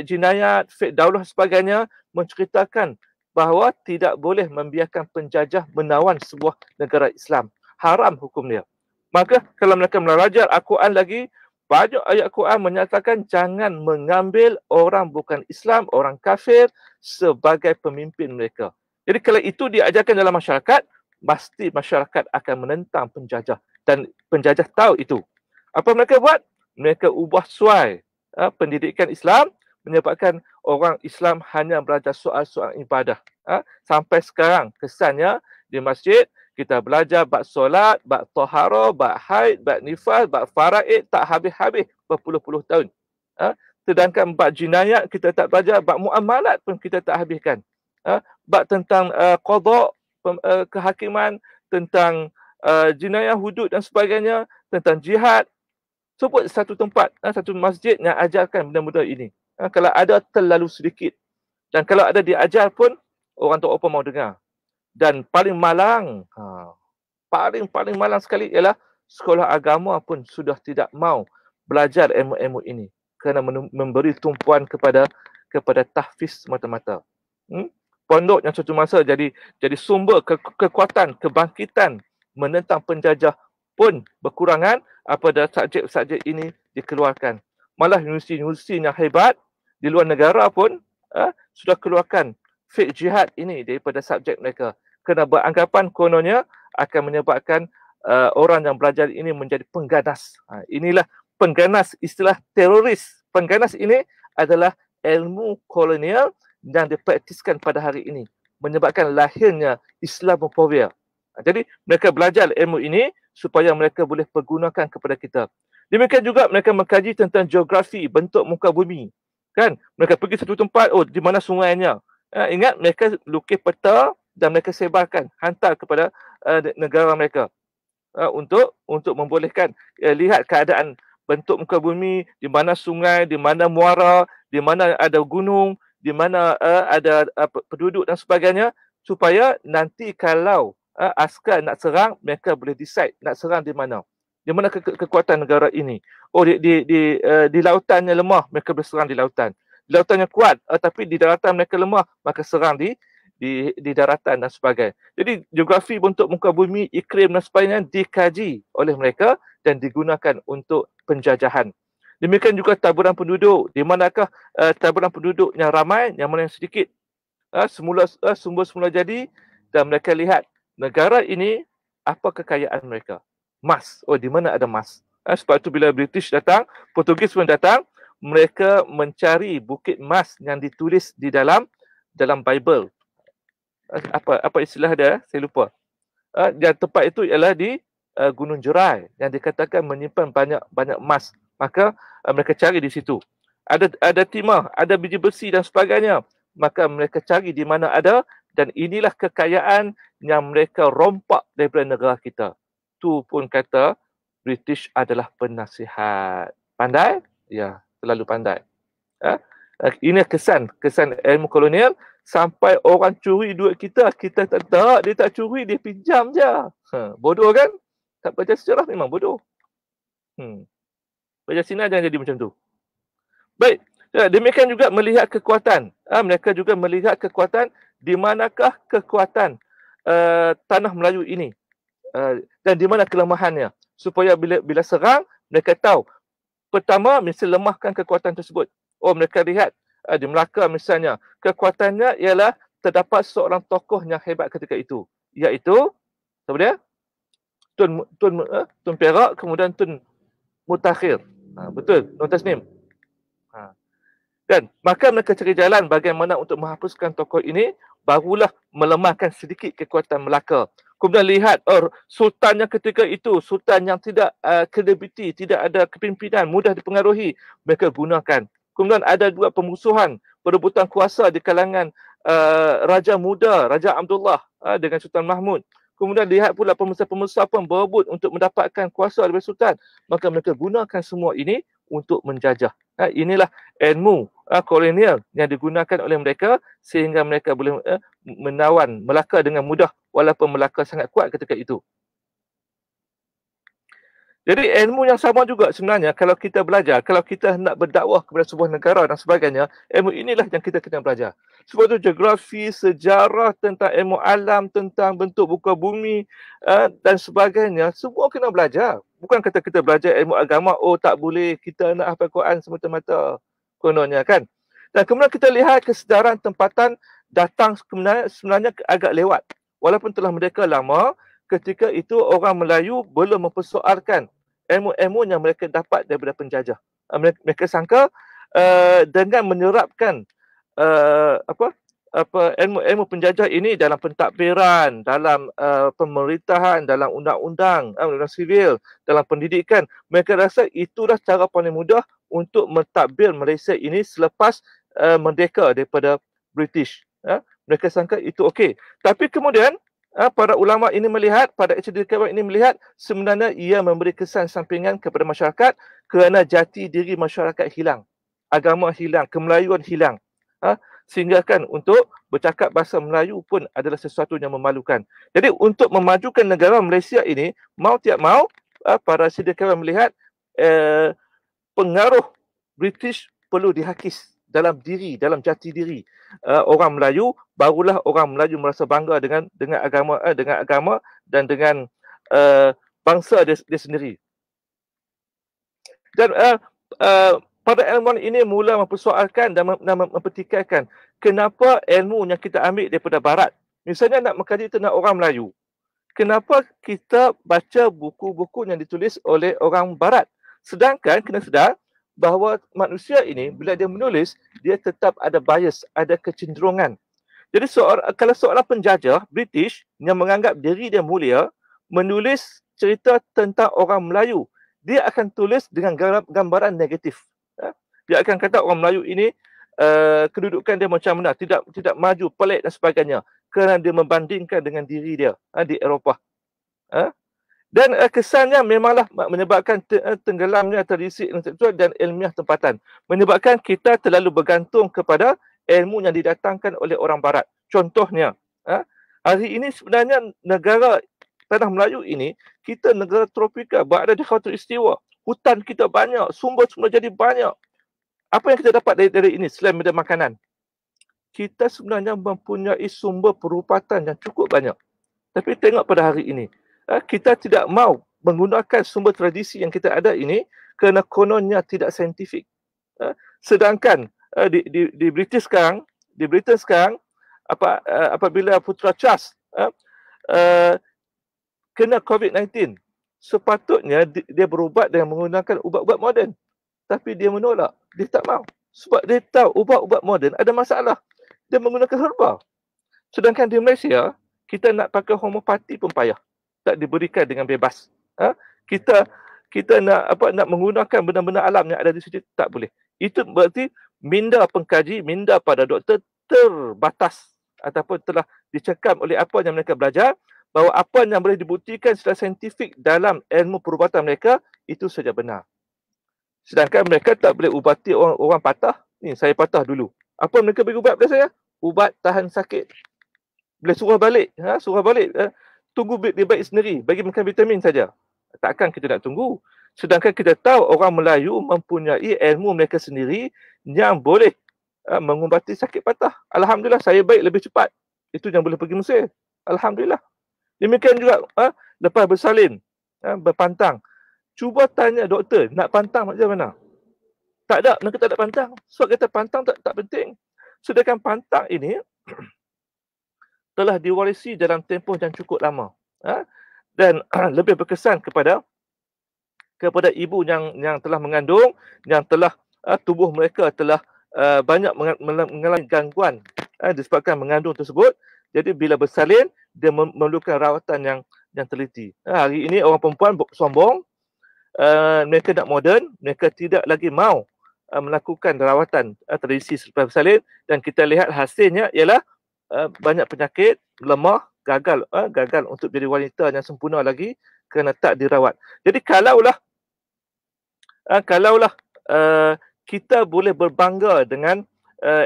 jinayat, fiqh daulah dan sebagainya menceritakan bahawa tidak boleh membiarkan penjajah menawan sebuah negara Islam. Haram hukum dia. Maka kalau mereka belajar Al-Quran lagi, banyak ayat Quran menyatakan jangan mengambil orang bukan Islam, orang kafir sebagai pemimpin mereka. Jadi kalau itu diajarkan dalam masyarakat, pasti masyarakat akan menentang penjajah. Dan penjajah tahu itu. Apa mereka buat? Mereka ubah suai pendidikan Islam, menyebabkan orang Islam hanya belajar soal-soal ibadah. Sampai sekarang kesannya di masjid, kita belajar bab solat, bab taharah, bab haid, bab nifas, bab faraid tak habis-habis berpuluh-puluh tahun. Sedangkan bab jinayat kita tak belajar, bab muamalat pun kita tak habiskan. Bab tentang qada, kehakiman, tentang jinayah hudud dan sebagainya, tentang jihad. Sebut satu tempat, satu masjid yang ajarkan benda-benda ini. Kalau ada terlalu sedikit. Dan kalau ada diajar pun, orang tak apa mau dengar. Dan paling malang sekali ialah sekolah agama pun sudah tidak mau belajar ilmu-ilmu ini kerana memberi tumpuan kepada tahfiz semata-mata. Pondok yang suatu masa jadi sumber kekuatan, kebangkitan menentang penjajah pun berkurangan apabila subjek-subjek ini dikeluarkan. Malah universiti-universiti yang hebat di luar negara pun sudah keluarkan fiqh jihad ini daripada subjek mereka. Kerana beranggapan kononnya akan menyebabkan orang yang belajar ini menjadi pengganas. Inilah pengganas, istilah teroris. Pengganas ini adalah ilmu kolonial yang dipraktiskan pada hari ini, menyebabkan lahirnya Islamophobia. Jadi mereka belajar ilmu ini supaya mereka boleh pergunakan kepada kita. Demikian juga mereka mengkaji tentang geografi, bentuk muka bumi. Kan? Mereka pergi satu tempat, oh di mana sungainya. Ingat, mereka lukis peta dan mereka sebarkan, hantar kepada negara mereka. Untuk membolehkan lihat keadaan bentuk muka bumi, di mana sungai, di mana muara, di mana ada gunung, di mana ada penduduk dan sebagainya, supaya nanti kalau askar nak serang, mereka boleh decide nak serang di mana. Di mana kekuatan negara ini. Oh, di lautannya lemah, mereka boleh serang di lautan. Di lautannya kuat, tapi di daratan mereka lemah, maka serang di daratan dan sebagainya. Jadi geografi bentuk muka bumi, iklim dan sebagainya dikaji oleh mereka dan digunakan untuk penjajahan. Demikian juga taburan penduduk. Di manakah taburan penduduk yang ramai, yang mana yang sedikit. Semula jadi, dan mereka lihat negara ini apa kekayaan mereka. Emas. Oh, di mana ada emas. Sebab itu bila British datang, Portugis pun datang, mereka mencari bukit emas yang ditulis di dalam Bible. Apa istilah dia? Saya lupa. Dan tempat itu ialah di Gunung Jerai yang dikatakan menyimpan banyak emas. Maka mereka cari di situ. Ada timah, ada biji besi dan sebagainya. Maka mereka cari di mana ada, dan inilah kekayaan yang mereka rompak daripada negara kita. Tu pun kata British adalah penasihat. Pandai? Ya, terlalu pandai. Ini kesan ilmu kolonial. Sampai orang curi duit kita tak, dia tak curi, dia pinjam je. Bodoh kan? Tak baca sejarah memang bodoh. Baca Cina jangan jadi macam tu. Baik, demikian juga melihat kekuatan. Mereka juga melihat kekuatan, di manakah kekuatan tanah Melayu ini. Dan di mana kelemahannya. Supaya bila serang, mereka tahu. Pertama, mesti lemahkan kekuatan tersebut. Oh, mereka lihat di Melaka misalnya, kekuatannya ialah terdapat seorang tokoh yang hebat ketika itu, iaitu siapa dia? Tun Perak, kemudian Tun Mutakhir. Betul, Tun Tasnim. Dan maka mereka cari jalan bagaimana untuk menghapuskan tokoh ini, barulah melemahkan sedikit kekuatan Melaka. Kemudian lihat, sultannya ketika itu, sultan yang tidak kredibiliti, tidak ada kepimpinan, mudah dipengaruhi, mereka gunakan. Kemudian ada juga pemusuhan, perebutan kuasa di kalangan Raja Muda, Raja Abdullah dengan Sultan Mahmud. Kemudian lihat pula pemusuh-pemusuh pun berebut untuk mendapatkan kuasa daripada Sultan. Maka mereka gunakan semua ini untuk menjajah. Inilah ilmu kolonial yang digunakan oleh mereka sehingga mereka boleh menawan Melaka dengan mudah walaupun Melaka sangat kuat ketika itu. Jadi ilmu yang sama juga sebenarnya kalau kita belajar, kalau kita nak berdakwah kepada sebuah negara dan sebagainya, ilmu inilah yang kita kena belajar. Sebab itu geografi, sejarah, tentang ilmu alam, tentang bentuk muka bumi dan sebagainya, semua kena belajar. Bukan kata kita belajar ilmu agama, oh tak boleh kita nak hafal Quran semata-mata kononnya kan. Dan kemudian kita lihat kesedaran tempatan datang sebenarnya agak lewat. Walaupun telah merdeka lama, ketika itu orang Melayu belum mempersoalkan ilmu-ilmu yang mereka dapat daripada penjajah. Mereka sangka dengan menyerapkan ilmu-ilmu penjajah ini dalam pentadbiran, dalam pemerintahan, dalam undang-undang, undang sivil, dalam pendidikan, mereka rasa itulah cara paling mudah untuk mentadbir Malaysia ini selepas merdeka daripada British. Mereka sangka itu okey. Tapi kemudian para ulama ini melihat, pada cendekiawan ini melihat sebenarnya ia memberi kesan sampingan kepada masyarakat kerana jati diri masyarakat hilang. Agama hilang, kemelayuan hilang. Sehingga kan untuk bercakap bahasa Melayu pun adalah sesuatu yang memalukan. Jadi untuk memajukan negara Malaysia ini, mau tidak mau, para cendekiawan melihat pengaruh British perlu dihakis dalam diri, dalam jati diri orang Melayu, barulah orang Melayu merasa bangga dengan agama dan dengan bangsa dia sendiri. Dan para ilmuwan ini mula mempersoalkan dan mempertikaikan kenapa ilmu yang kita ambil daripada barat, Misalnya nak mengkaji tentang orang Melayu. Kenapa kita baca buku-buku yang ditulis oleh orang Barat? Sedangkan kena sedar bahawa manusia ini bila dia menulis, dia tetap ada bias, ada kecenderungan. Jadi kalau seorang penjajah British yang menganggap diri dia mulia, menulis cerita tentang orang Melayu, dia akan tulis dengan gambaran negatif. Dia akan kata orang Melayu ini kedudukan dia macam mana, tidak maju, pelik dan sebagainya, kerana dia membandingkan dengan diri dia di Eropah. Dan kesannya memanglah menyebabkan tenggelamnya tradisi intelektual dan ilmiah tempatan. Menyebabkan kita terlalu bergantung kepada ilmu yang didatangkan oleh orang Barat. Contohnya, hari ini sebenarnya negara Tanah Melayu ini, kita negara tropika, berada di khatulistiwa. Hutan kita banyak, sumber-sumber jadi banyak. Apa yang kita dapat dari ini selain benda makanan? Kita sebenarnya mempunyai sumber perubatan yang cukup banyak. Tapi tengok pada hari ini, kita tidak mahu menggunakan sumber tradisi yang kita ada ini kerana kononnya tidak saintifik. Sedangkan di Britain sekarang, apabila Putra Charles kena COVID-19, sepatutnya dia berubat dengan menggunakan ubat-ubat moden. Tapi dia menolak. Dia tak mahu. Sebab dia tahu ubat-ubat moden ada masalah. Dia menggunakan herba. Sedangkan di Malaysia, kita nak pakai homopati pun payah. Tak diberikan dengan bebas. Kita nak menggunakan benda-benda alam yang ada di situ, tak boleh. Itu berarti minda pengkaji, minda pada doktor terbatas ataupun telah dicekam oleh apa yang mereka belajar, bahawa apa yang boleh dibuktikan secara saintifik dalam ilmu perubatan mereka, itu saja benar. Sedangkan mereka tak boleh ubati orang patah. Ni, saya patah dulu. Apa mereka bagi ubat pada saya? Ubat tahan sakit. Boleh suruh balik. Tunggu dia baik sendiri. Bagi makan vitamin saja. Takkan kita nak tunggu. Sedangkan kita tahu orang Melayu mempunyai ilmu mereka sendiri yang boleh mengubati sakit patah. Alhamdulillah, saya baik lebih cepat. Itu yang boleh pergi Mesir. Alhamdulillah. Demikian juga lepas bersalin, berpantang. Cuba tanya doktor, nak pantang macam mana? Tak ada, mereka tak ada pantang. Sebab kata pantang tak penting. Sedangkan pantang ini telah diwarisi dalam tempoh yang cukup lama. Dan lebih berkesan kepada ibu yang telah mengandung, yang telah tubuh mereka telah banyak mengalami gangguan disebabkan mengandung tersebut. Jadi bila bersalin, dia memerlukan rawatan yang teliti. Hari ini orang perempuan sombong, mereka nak moden, mereka tidak lagi mahu melakukan rawatan tradisi selepas bersalin, dan kita lihat hasilnya ialah banyak penyakit, lemah, gagal untuk jadi wanita yang sempurna lagi kerana tak dirawat. Jadi kalaulah kita boleh berbangga dengan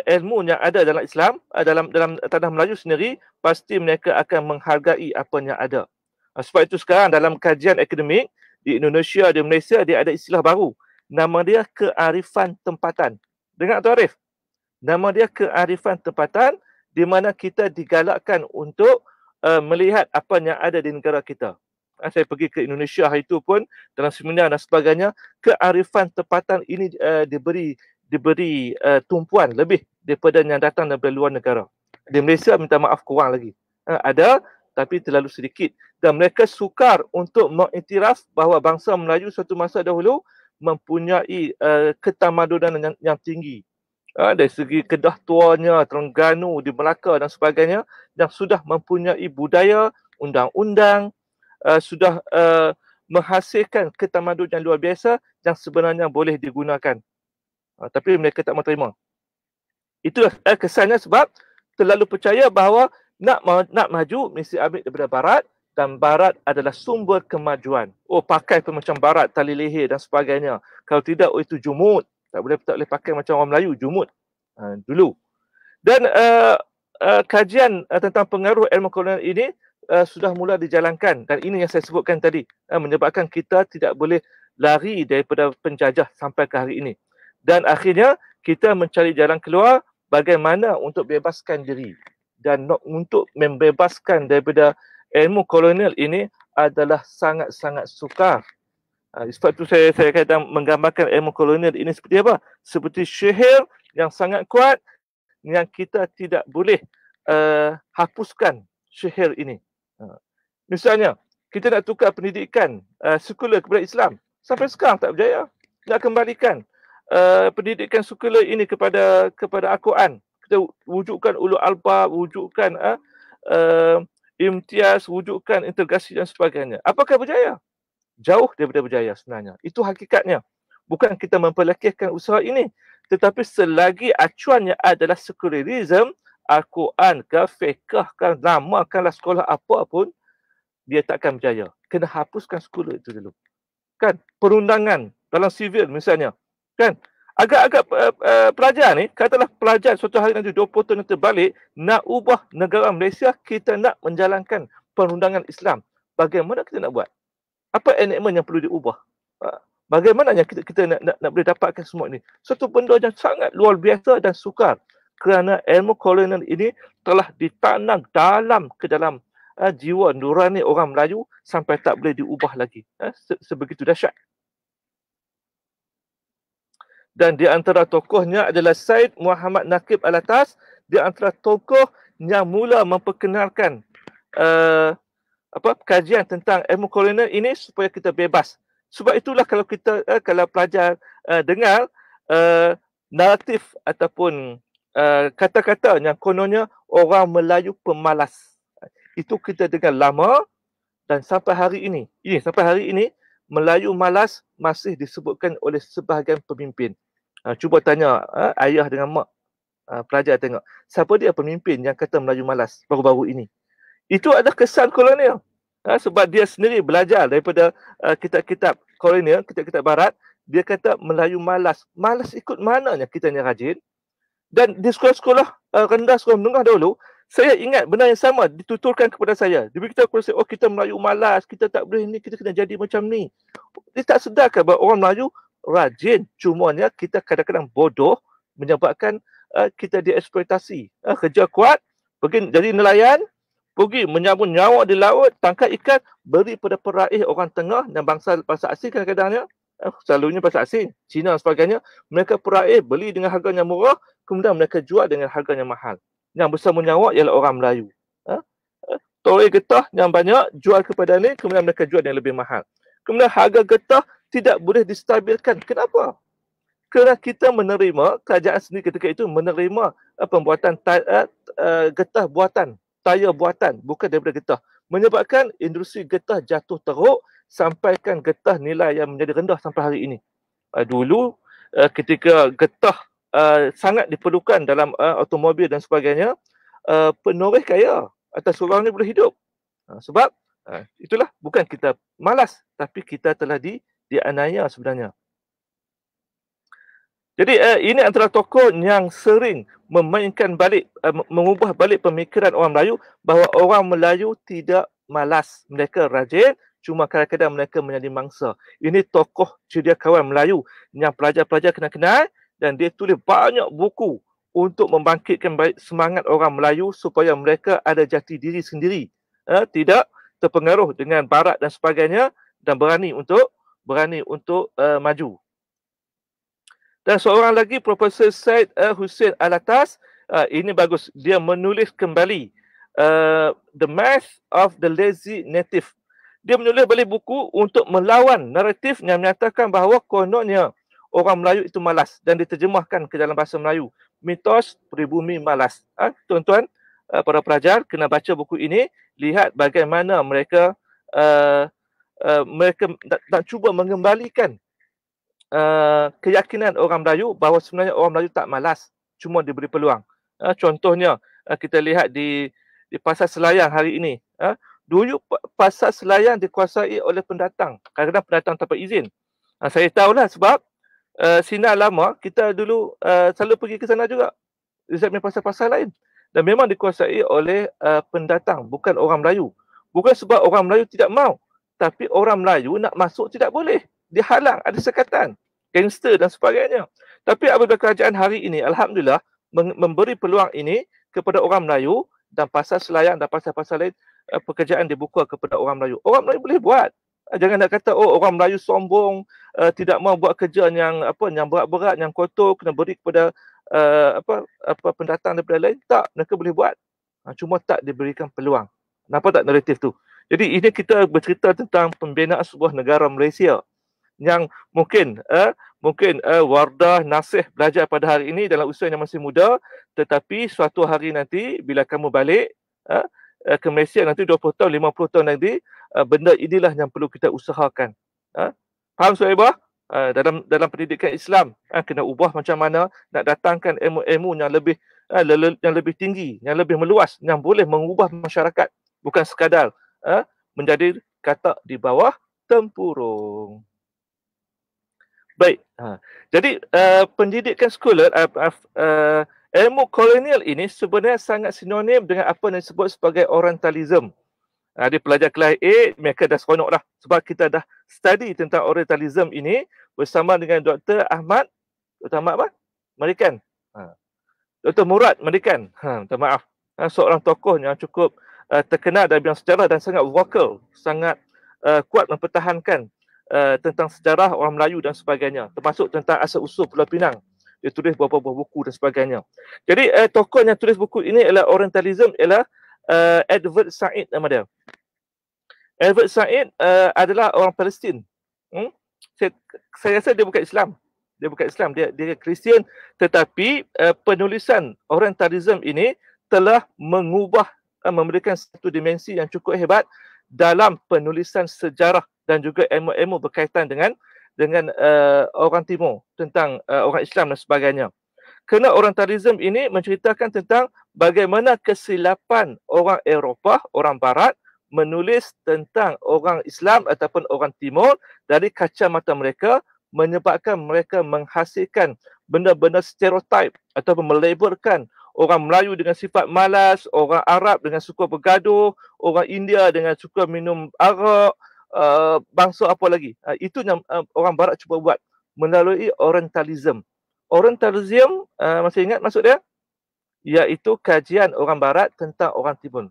ilmu yang ada dalam Islam, dalam tanah Melayu sendiri, pasti mereka akan menghargai apa yang ada. Sebab itu sekarang dalam kajian akademik di Indonesia, di Malaysia, dia ada istilah baru. Nama dia kearifan tempatan. Dengar tu Arif? Nama dia kearifan tempatan, di mana kita digalakkan untuk melihat apa yang ada di negara kita. Saya pergi ke Indonesia hari itu pun, dalam seminar dan sebagainya, kearifan tempatan ini diberi tumpuan lebih daripada yang datang daripada luar negara. Di Malaysia minta maaf kurang lagi. Ada, tapi terlalu sedikit. Dan mereka sukar untuk mengiktiraf bahawa bangsa Melayu suatu masa dahulu mempunyai ketamadunan yang tinggi. Dari segi Kedah tuanya, Terengganu, di Melaka dan sebagainya, yang sudah mempunyai budaya, undang-undang, sudah menghasilkan ketamadunan yang luar biasa yang sebenarnya boleh digunakan. Tapi mereka tak mahu terima. Itulah kesannya sebab terlalu percaya bahawa nak maju mesti ambil daripada Barat, dan Barat adalah sumber kemajuan. Pakai pun macam Barat, tali leher dan sebagainya. Kalau tidak, itu jumud. Tak boleh pakai macam orang Melayu, jumud dulu. Dan kajian tentang pengaruh ilmu kolonial ini sudah mula dijalankan, dan ini yang saya sebutkan tadi, menyebabkan kita tidak boleh lari daripada penjajah sampai ke hari ini. Dan akhirnya kita mencari jalan keluar bagaimana untuk bebaskan diri, dan untuk membebaskan daripada ilmu kolonial ini adalah sangat-sangat sukar. Sebab itu saya kata menggambarkan ilmu kolonial ini seperti apa? Seperti sihir yang sangat kuat yang kita tidak boleh hapuskan syihir ini. Misalnya, kita nak tukar pendidikan sekular kepada Islam. Sampai sekarang tak berjaya. Nak kembalikan pendidikan sekular ini kepada Al-Quran. Kita wujudkan ulul albab, wujudkan imtiaz, wujudkan integrasi dan sebagainya. Apakah berjaya? Jauh daripada berjaya sebenarnya. Itu hakikatnya. Bukan kita memperlekehkan usaha ini. Tetapi selagi acuannya adalah sekularisme, Al-Quran ke, fiqh ke, namakanlah sekolah apa pun, dia takkan berjaya. Kena hapuskan sekular itu dulu. Kan? Perundangan dalam sivil misalnya. Kan? Agak-agak pelajar ni, katalah pelajar suatu hari nanti 20 tahun nanti balik, nak ubah negara Malaysia, kita nak menjalankan perundangan Islam. Bagaimana kita nak buat? Apa enactment yang perlu diubah? Bagaimana yang kita nak boleh dapatkan semua ini? Satu benda yang sangat luar biasa dan sukar. Kerana ilmu kolonial ini telah ditanam ke dalam jiwa nurani orang Melayu sampai tak boleh diubah lagi. Sebegitu dahsyat. Dan di antara tokohnya adalah Syed Muhammad Naqib Alatas, di antara tokoh yang mula memperkenalkan kajian tentang ilmu kolonial ini supaya kita bebas. Sebab itulah kalau pelajar dengar naratif ataupun kata-kata yang kononnya orang Melayu pemalas. Itu kita dengar lama dan sampai hari ini. Melayu malas masih disebutkan oleh sebahagian pemimpin. Cuba tanya ayah dengan mak pelajar tengok. Siapa dia pemimpin yang kata Melayu malas baru-baru ini? Itu adalah kesan kolonial. Sebab dia sendiri belajar daripada kitab-kitab kolonial, kitab-kitab barat. Dia kata Melayu malas. Malas ikut mananya kita ni rajin. Dan di sekolah-sekolah rendah, sekolah menengah dahulu, saya ingat benda yang sama dituturkan kepada saya. Diberitahu kepada saya, kita Melayu malas, kita tak boleh ni, kita kena jadi macam ni. Dia tak sedarkan bahawa orang Melayu rajin. Cumanya kita kadang-kadang bodoh menyebabkan kita dieksploitasi. Kerja kuat, pergi jadi nelayan, pergi menyambung nyawa di laut, tangkap ikan, beri pada peraih orang tengah dan bangsa asing kadang-kadangnya. Selalunya bangsa asing, Cina dan sebagainya. Mereka peraih, beli dengan harga yang murah, kemudian mereka jual dengan harga yang mahal. Yang bersama nyawa ialah orang Melayu. Torei getah yang banyak jual kepada ni, kemudian mereka jual yang lebih mahal. Kemudian harga getah tidak boleh distabilkan. Kenapa? Kerana kita menerima, kerajaan sendiri ketika itu menerima pembuatan getah buatan, tayar buatan, bukan daripada getah. Menyebabkan industri getah jatuh teruk, sampaikan getah nilai yang menjadi rendah sampai hari ini. Dulu ketika getah sangat diperlukan dalam automobil dan sebagainya, penoreh kaya atas seorang ni boleh hidup. Sebab itulah, bukan kita malas, tapi kita telah dianiaya sebenarnya. Jadi ini antara tokoh yang sering memainkan balik, mengubah balik pemikiran orang Melayu bahawa orang Melayu tidak malas. Mereka rajin, cuma kadang-kadang mereka menjadi mangsa. Ini tokoh cendekiawan Melayu yang pelajar-pelajar kena kenal, dan dia tulis banyak buku untuk membangkitkan semangat orang Melayu supaya mereka ada jati diri sendiri. Tidak terpengaruh dengan barat dan sebagainya, dan berani untuk maju. Dan seorang lagi, Profesor Syed Hussein Alatas, ini bagus. Dia menulis kembali The Math of the Lazy Native. Dia menulis balik buku untuk melawan naratif yang menyatakan bahawa kononnya orang Melayu itu malas, dan diterjemahkan ke dalam bahasa Melayu. Mitos Pribumi Malas. Tuan-tuan, para pelajar kena baca buku ini, lihat bagaimana mereka nak cuba mengembalikan keyakinan orang Melayu bahawa sebenarnya orang Melayu tak malas, cuma diberi peluang. Contohnya, kita lihat di Pasar Selayang hari ini. Dulu Pasar Selayang dikuasai oleh pendatang. Kadang-kadang pendatang tanpa izin. Saya tahulah sebab Sinar lama, kita dulu selalu pergi ke sana juga. Di samping pasar-pasar lain. Dan memang dikuasai oleh pendatang, bukan orang Melayu. Bukan sebab orang Melayu tidak mau, tapi orang Melayu nak masuk tidak boleh. Dihalang, ada sekatan, gangster dan sebagainya. Tapi apabila kerajaan hari ini, Alhamdulillah, memberi peluang ini kepada orang Melayu, dan Pasar Selayang dan pasar-pasar lain, pekerjaan dibuka kepada orang Melayu. Orang Melayu boleh buat. Jangan nak kata, orang Melayu sombong, tidak mau buat kerja yang berat-berat, yang kotor, kena beri kepada pendatang daripada lain. Tak, mereka boleh buat. Cuma tak diberikan peluang. Nampak tak naratif tu? Jadi ini kita bercerita tentang pembinaan sebuah negara Malaysia yang mungkin Wardah Nasih belajar pada hari ini dalam usia yang masih muda, tetapi suatu hari nanti bila kamu balik ke Malaysia nanti 20 tahun, 50 tahun nanti, benda inilah yang perlu kita usahakan. Faham Suhaibah? Dalam pendidikan Islam kena ubah macam mana nak datangkan ilmu-ilmu yang lebih tinggi, yang lebih meluas, yang boleh mengubah masyarakat, bukan sekadar menjadi katak di bawah tempurung. Baik. Jadi pendidikan sekular, ilmu kolonial ini sebenarnya sangat sinonim dengan apa yang disebut sebagai Orientalism. Di pelajar kelas A, mereka dah seronok dah sebab kita dah study tentang Orientalism ini bersama dengan Dr. Ahmad apa? Merikan. Dr. Murad Merikan. Minta maaf. Seorang tokoh yang cukup terkenal dalam bidang sejarah dan sangat vokal, sangat kuat mempertahankan tentang sejarah orang Melayu dan sebagainya, termasuk tentang asal-usul Pulau Pinang. Dia tulis beberapa buah buku dan sebagainya. Jadi tokoh yang tulis buku ini ialah Orientalism, ialah Edward Said nama dia. Edward Said adalah orang Palestin. Saya rasa dia bukan Islam. Dia Kristian, tetapi penulisan Orientalism ini telah mengubah, memberikan satu dimensi yang cukup hebat dalam penulisan sejarah dan juga ilmu-ilmu berkaitan dengan orang Timur, tentang orang Islam dan sebagainya. Kerana Orientalism ini menceritakan tentang bagaimana kesilapan orang Eropah, orang Barat, menulis tentang orang Islam ataupun orang Timur dari kacamata mereka, menyebabkan mereka menghasilkan benda-benda stereotip ataupun melabelkan orang Melayu dengan sifat malas, orang Arab dengan suka bergaduh, orang India dengan suka minum arak, bangsa apa lagi. Itu yang orang Barat cuba buat melalui Orientalism. Orientalism, masih ingat maksud dia? Iaitu kajian orang Barat tentang orang Timur.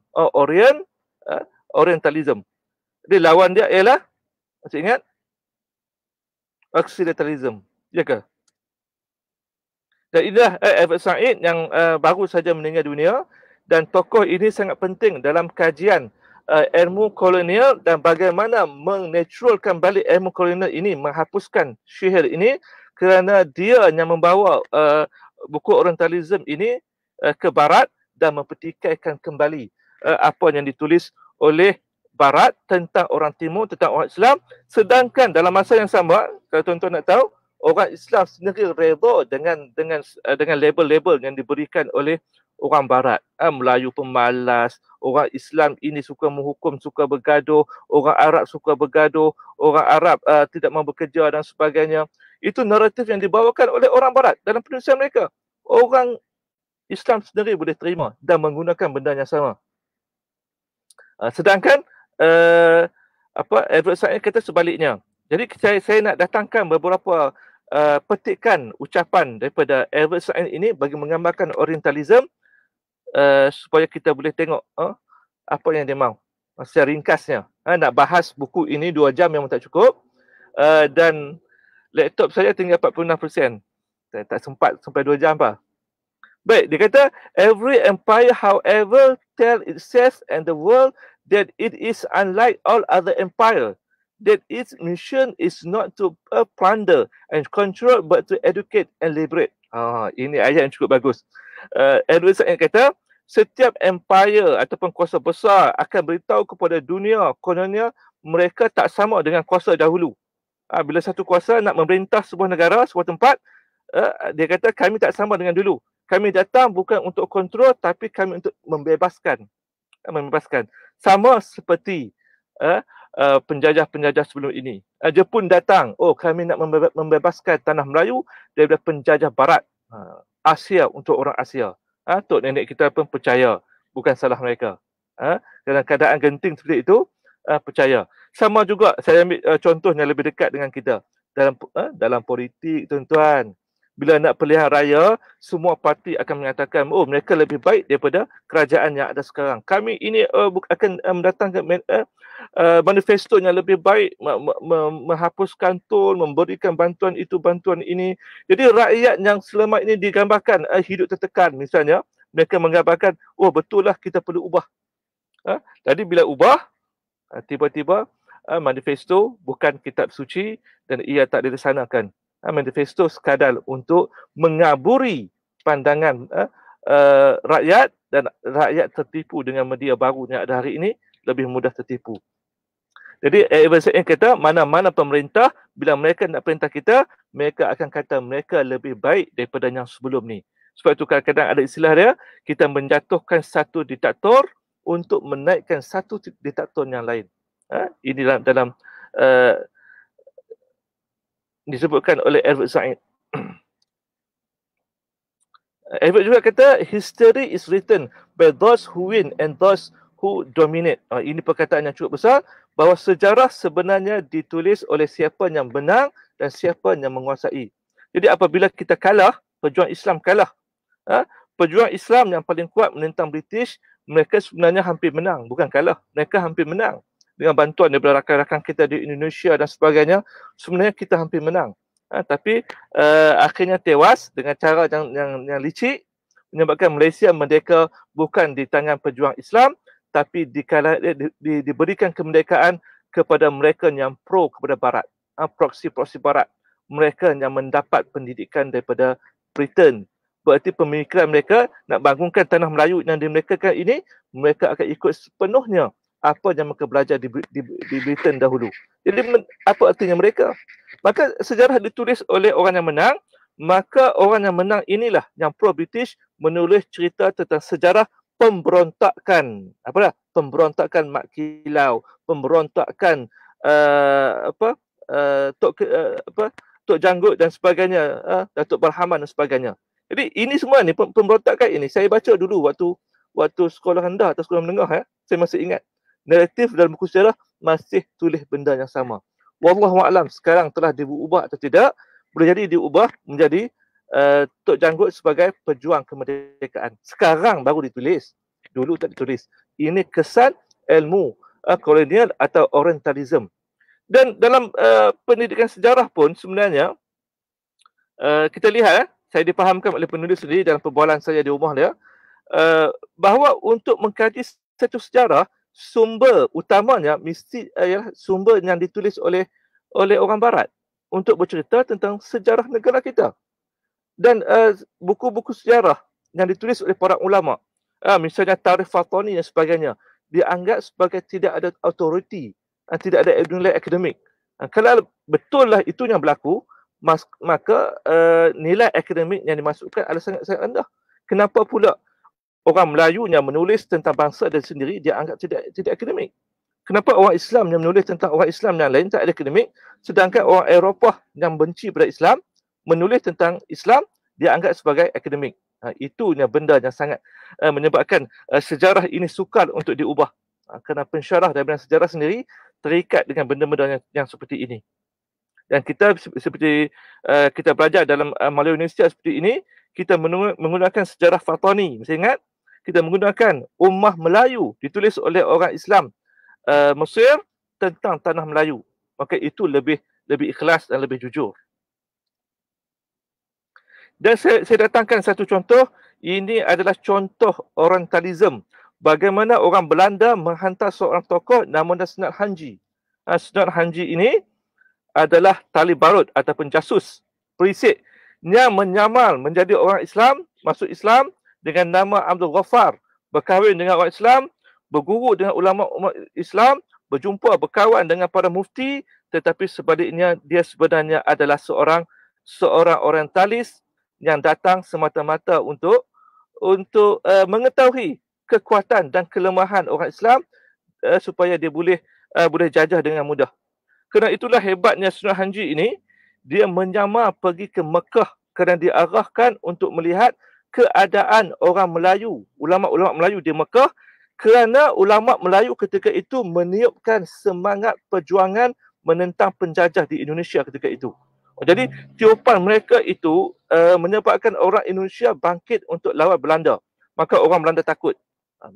Orientalism. Jadi lawan dia ialah, masih ingat? Occidentalism. Ya ke? Dan inilah Edward Said yang baru saja meninggal dunia, dan tokoh ini sangat penting dalam kajian ilmu kolonial dan bagaimana menaturalkan balik ilmu kolonial ini, menghapuskan syiar ini, kerana dia yang membawa buku Orientalism ini ke Barat dan mempertikaikan kembali apa yang ditulis oleh Barat tentang orang Timur, tentang orang Islam. Sedangkan dalam masa yang sama, kalau tuan-tuan nak tahu, orang Islam sendiri reda dengan label-label yang diberikan oleh orang Barat. Melayu pemalas, orang Islam ini suka menghukum, suka bergaduh, orang Arab suka bergaduh, orang Arab tidak mahu bekerja dan sebagainya. Itu naratif yang dibawakan oleh orang Barat dalam penulisan mereka. Orang Islam sendiri boleh terima dan menggunakan benda yang sama. Sedangkan Edward Said kata sebaliknya. Jadi saya nak datangkan beberapa petikan ucapan daripada Edward Said ini bagi menggambarkan Orientalism, supaya kita boleh tengok apa yang dia mahu. Secara ringkasnya. Nak bahas buku ini 2 jam memang tak cukup. Dan laptop saya tinggal 46%. Saya tak sempat sampai 2 jam apa. Baik, dia kata, every empire however tell itself and the world that it is unlike all other empire, that its mission is not to plunder and control but to educate and liberate. Ini ayat yang cukup bagus. Edward Said kata, setiap empire ataupun kuasa besar akan beritahu kepada dunia kononnya mereka tak sama dengan kuasa dahulu. Bila satu kuasa nak memerintah sebuah negara, sebuah tempat, dia kata kami tak sama dengan dulu. Kami datang bukan untuk kontrol, tapi kami untuk membebaskan. Sama seperti penjajah-penjajah sebelum ini. Jepun datang, kami nak membebaskan tanah Melayu daripada penjajah Barat. Asia untuk orang Asia. Tok nenek kita pun percaya, bukan salah mereka. Dalam keadaan genting seperti itu, percaya. Sama juga, saya ambil contoh yang lebih dekat dengan kita. Dalam politik, tuan-tuan. Bila nak pilihan raya, semua parti akan mengatakan, mereka lebih baik daripada kerajaan yang ada sekarang. Kami ini akan mendatangkan manifesto yang lebih baik, menghapuskan tol, memberikan bantuan itu, bantuan ini. Jadi rakyat yang selama ini digambarkan hidup tertekan, misalnya, mereka menggambarkan, betul lah kita perlu ubah. Jadi bila ubah, tiba-tiba manifesto bukan kitab suci dan ia tak dilaksanakan. Manifesto sekadar untuk mengaburi pandangan rakyat, dan rakyat tertipu dengan media baru yang ada hari ini, lebih mudah tertipu. Jadi Evans kata mana-mana pemerintah bila mereka nak perintah kita, mereka akan kata mereka lebih baik daripada yang sebelum ni. Sebab itu kadang-kadang ada istilah dia, kita menjatuhkan satu diktator untuk menaikkan satu diktator yang lain. Ini dalam disebutkan oleh Edward Said. Edward juga kata, history is written by those who win and those who dominate. Ini perkataan yang cukup besar, bahawa sejarah sebenarnya ditulis oleh siapa yang menang dan siapa yang menguasai. Jadi apabila kita kalah, pejuang Islam kalah, pejuang Islam yang paling kuat menentang British, mereka sebenarnya hampir menang, bukan kalah, mereka hampir menang. Dengan bantuan daripada rakan-rakan kita di Indonesia dan sebagainya, sebenarnya kita hampir menang. Tapi akhirnya tewas dengan cara yang licik, menyebabkan Malaysia merdeka bukan di tangan pejuang Islam, tapi diberikan kemerdekaan kepada mereka yang pro kepada Barat, proksi-proksi Barat, mereka yang mendapat pendidikan daripada Britain. Berarti pemikiran mereka nak bangunkan tanah Melayu yang dimerdekakan ini, mereka akan ikut sepenuhnya apa yang mereka belajar di Britain dahulu. Jadi apa artinya mereka? Maka sejarah ditulis oleh orang yang menang, maka orang yang menang inilah yang pro-British menulis cerita tentang sejarah pemberontakan, pemberontakan Mak Kilau, pemberontakan Tok Janggut dan sebagainya, Datuk Berhaman dan sebagainya. Jadi ini semua ni pemberontakan ini saya baca dulu waktu sekolah rendah atau sekolah menengah, saya masih ingat. Naratif dalam buku sejarah masih tulis benda yang sama. Wallahu a'lam sekarang telah diubah atau tidak, boleh jadi diubah menjadi Tok Janggut sebagai pejuang kemerdekaan. Sekarang baru ditulis. Dulu tak ditulis. Ini kesan ilmu kolonial atau orientalism. Dan dalam pendidikan sejarah pun sebenarnya kita lihat, saya dipahamkan oleh penulis sendiri dalam perbualan saya di rumah dia, bahawa untuk mengkaji satu sejarah, sumber utamanya mesti ialah sumber yang ditulis oleh orang Barat untuk bercerita tentang sejarah negara kita. Dan buku-buku sejarah yang ditulis oleh para ulama, misalnya Tarikh Fatani dan sebagainya, dianggap sebagai tidak ada autoriti, tidak ada nilai akademik. Kalau betul lah itu yang berlaku, maka nilai akademik yang dimasukkan adalah sangat-sangat rendah. Kenapa pula orang Melayu yang menulis tentang bangsa dan sendiri dia anggap tidak akademik? Kenapa orang Islam yang menulis tentang orang Islam yang lain tak akademik, sedangkan orang Eropah yang benci pada Islam menulis tentang Islam dia anggap sebagai akademik? Itu benda yang sangat menyebabkan sejarah ini sukar untuk diubah. Kerana pensyarah daripada sejarah sendiri terikat dengan benda-benda yang seperti ini. Dan kita seperti kita belajar dalam Melayu Indonesia seperti ini, kita menggunakan sejarah Fatani. Masih ingat? Kita menggunakan Ummah Melayu ditulis oleh orang Islam Mesir tentang tanah Melayu. Maka itu lebih ikhlas dan lebih jujur. Dan saya datangkan satu contoh. Ini adalah contoh orientalism. Bagaimana orang Belanda menghantar seorang tokoh namanya Senat Hanji. Senat Hanji ini adalah tali barut ataupun jasus perisik yang menyamar menjadi orang Islam, masuk Islam dengan nama Abdul Ghaffar, berkahwin dengan orang Islam, berguru dengan ulama Islam, berjumpa berkawan dengan para mufti, tetapi sebaliknya dia sebenarnya adalah seorang orientalis yang datang semata-mata untuk mengetahui kekuatan dan kelemahan orang Islam supaya dia boleh jajah dengan mudah. Kerana itulah hebatnya Senat Hanji ini, dia menyamar pergi ke Mekah kerana diarahkan untuk melihat keadaan orang Melayu, ulama-ulama Melayu di Mekah, kerana ulama Melayu ketika itu meniupkan semangat perjuangan menentang penjajah di Indonesia ketika itu. Jadi tiupan mereka itu menyebabkan orang Indonesia bangkit untuk lawan Belanda. Maka orang Belanda takut.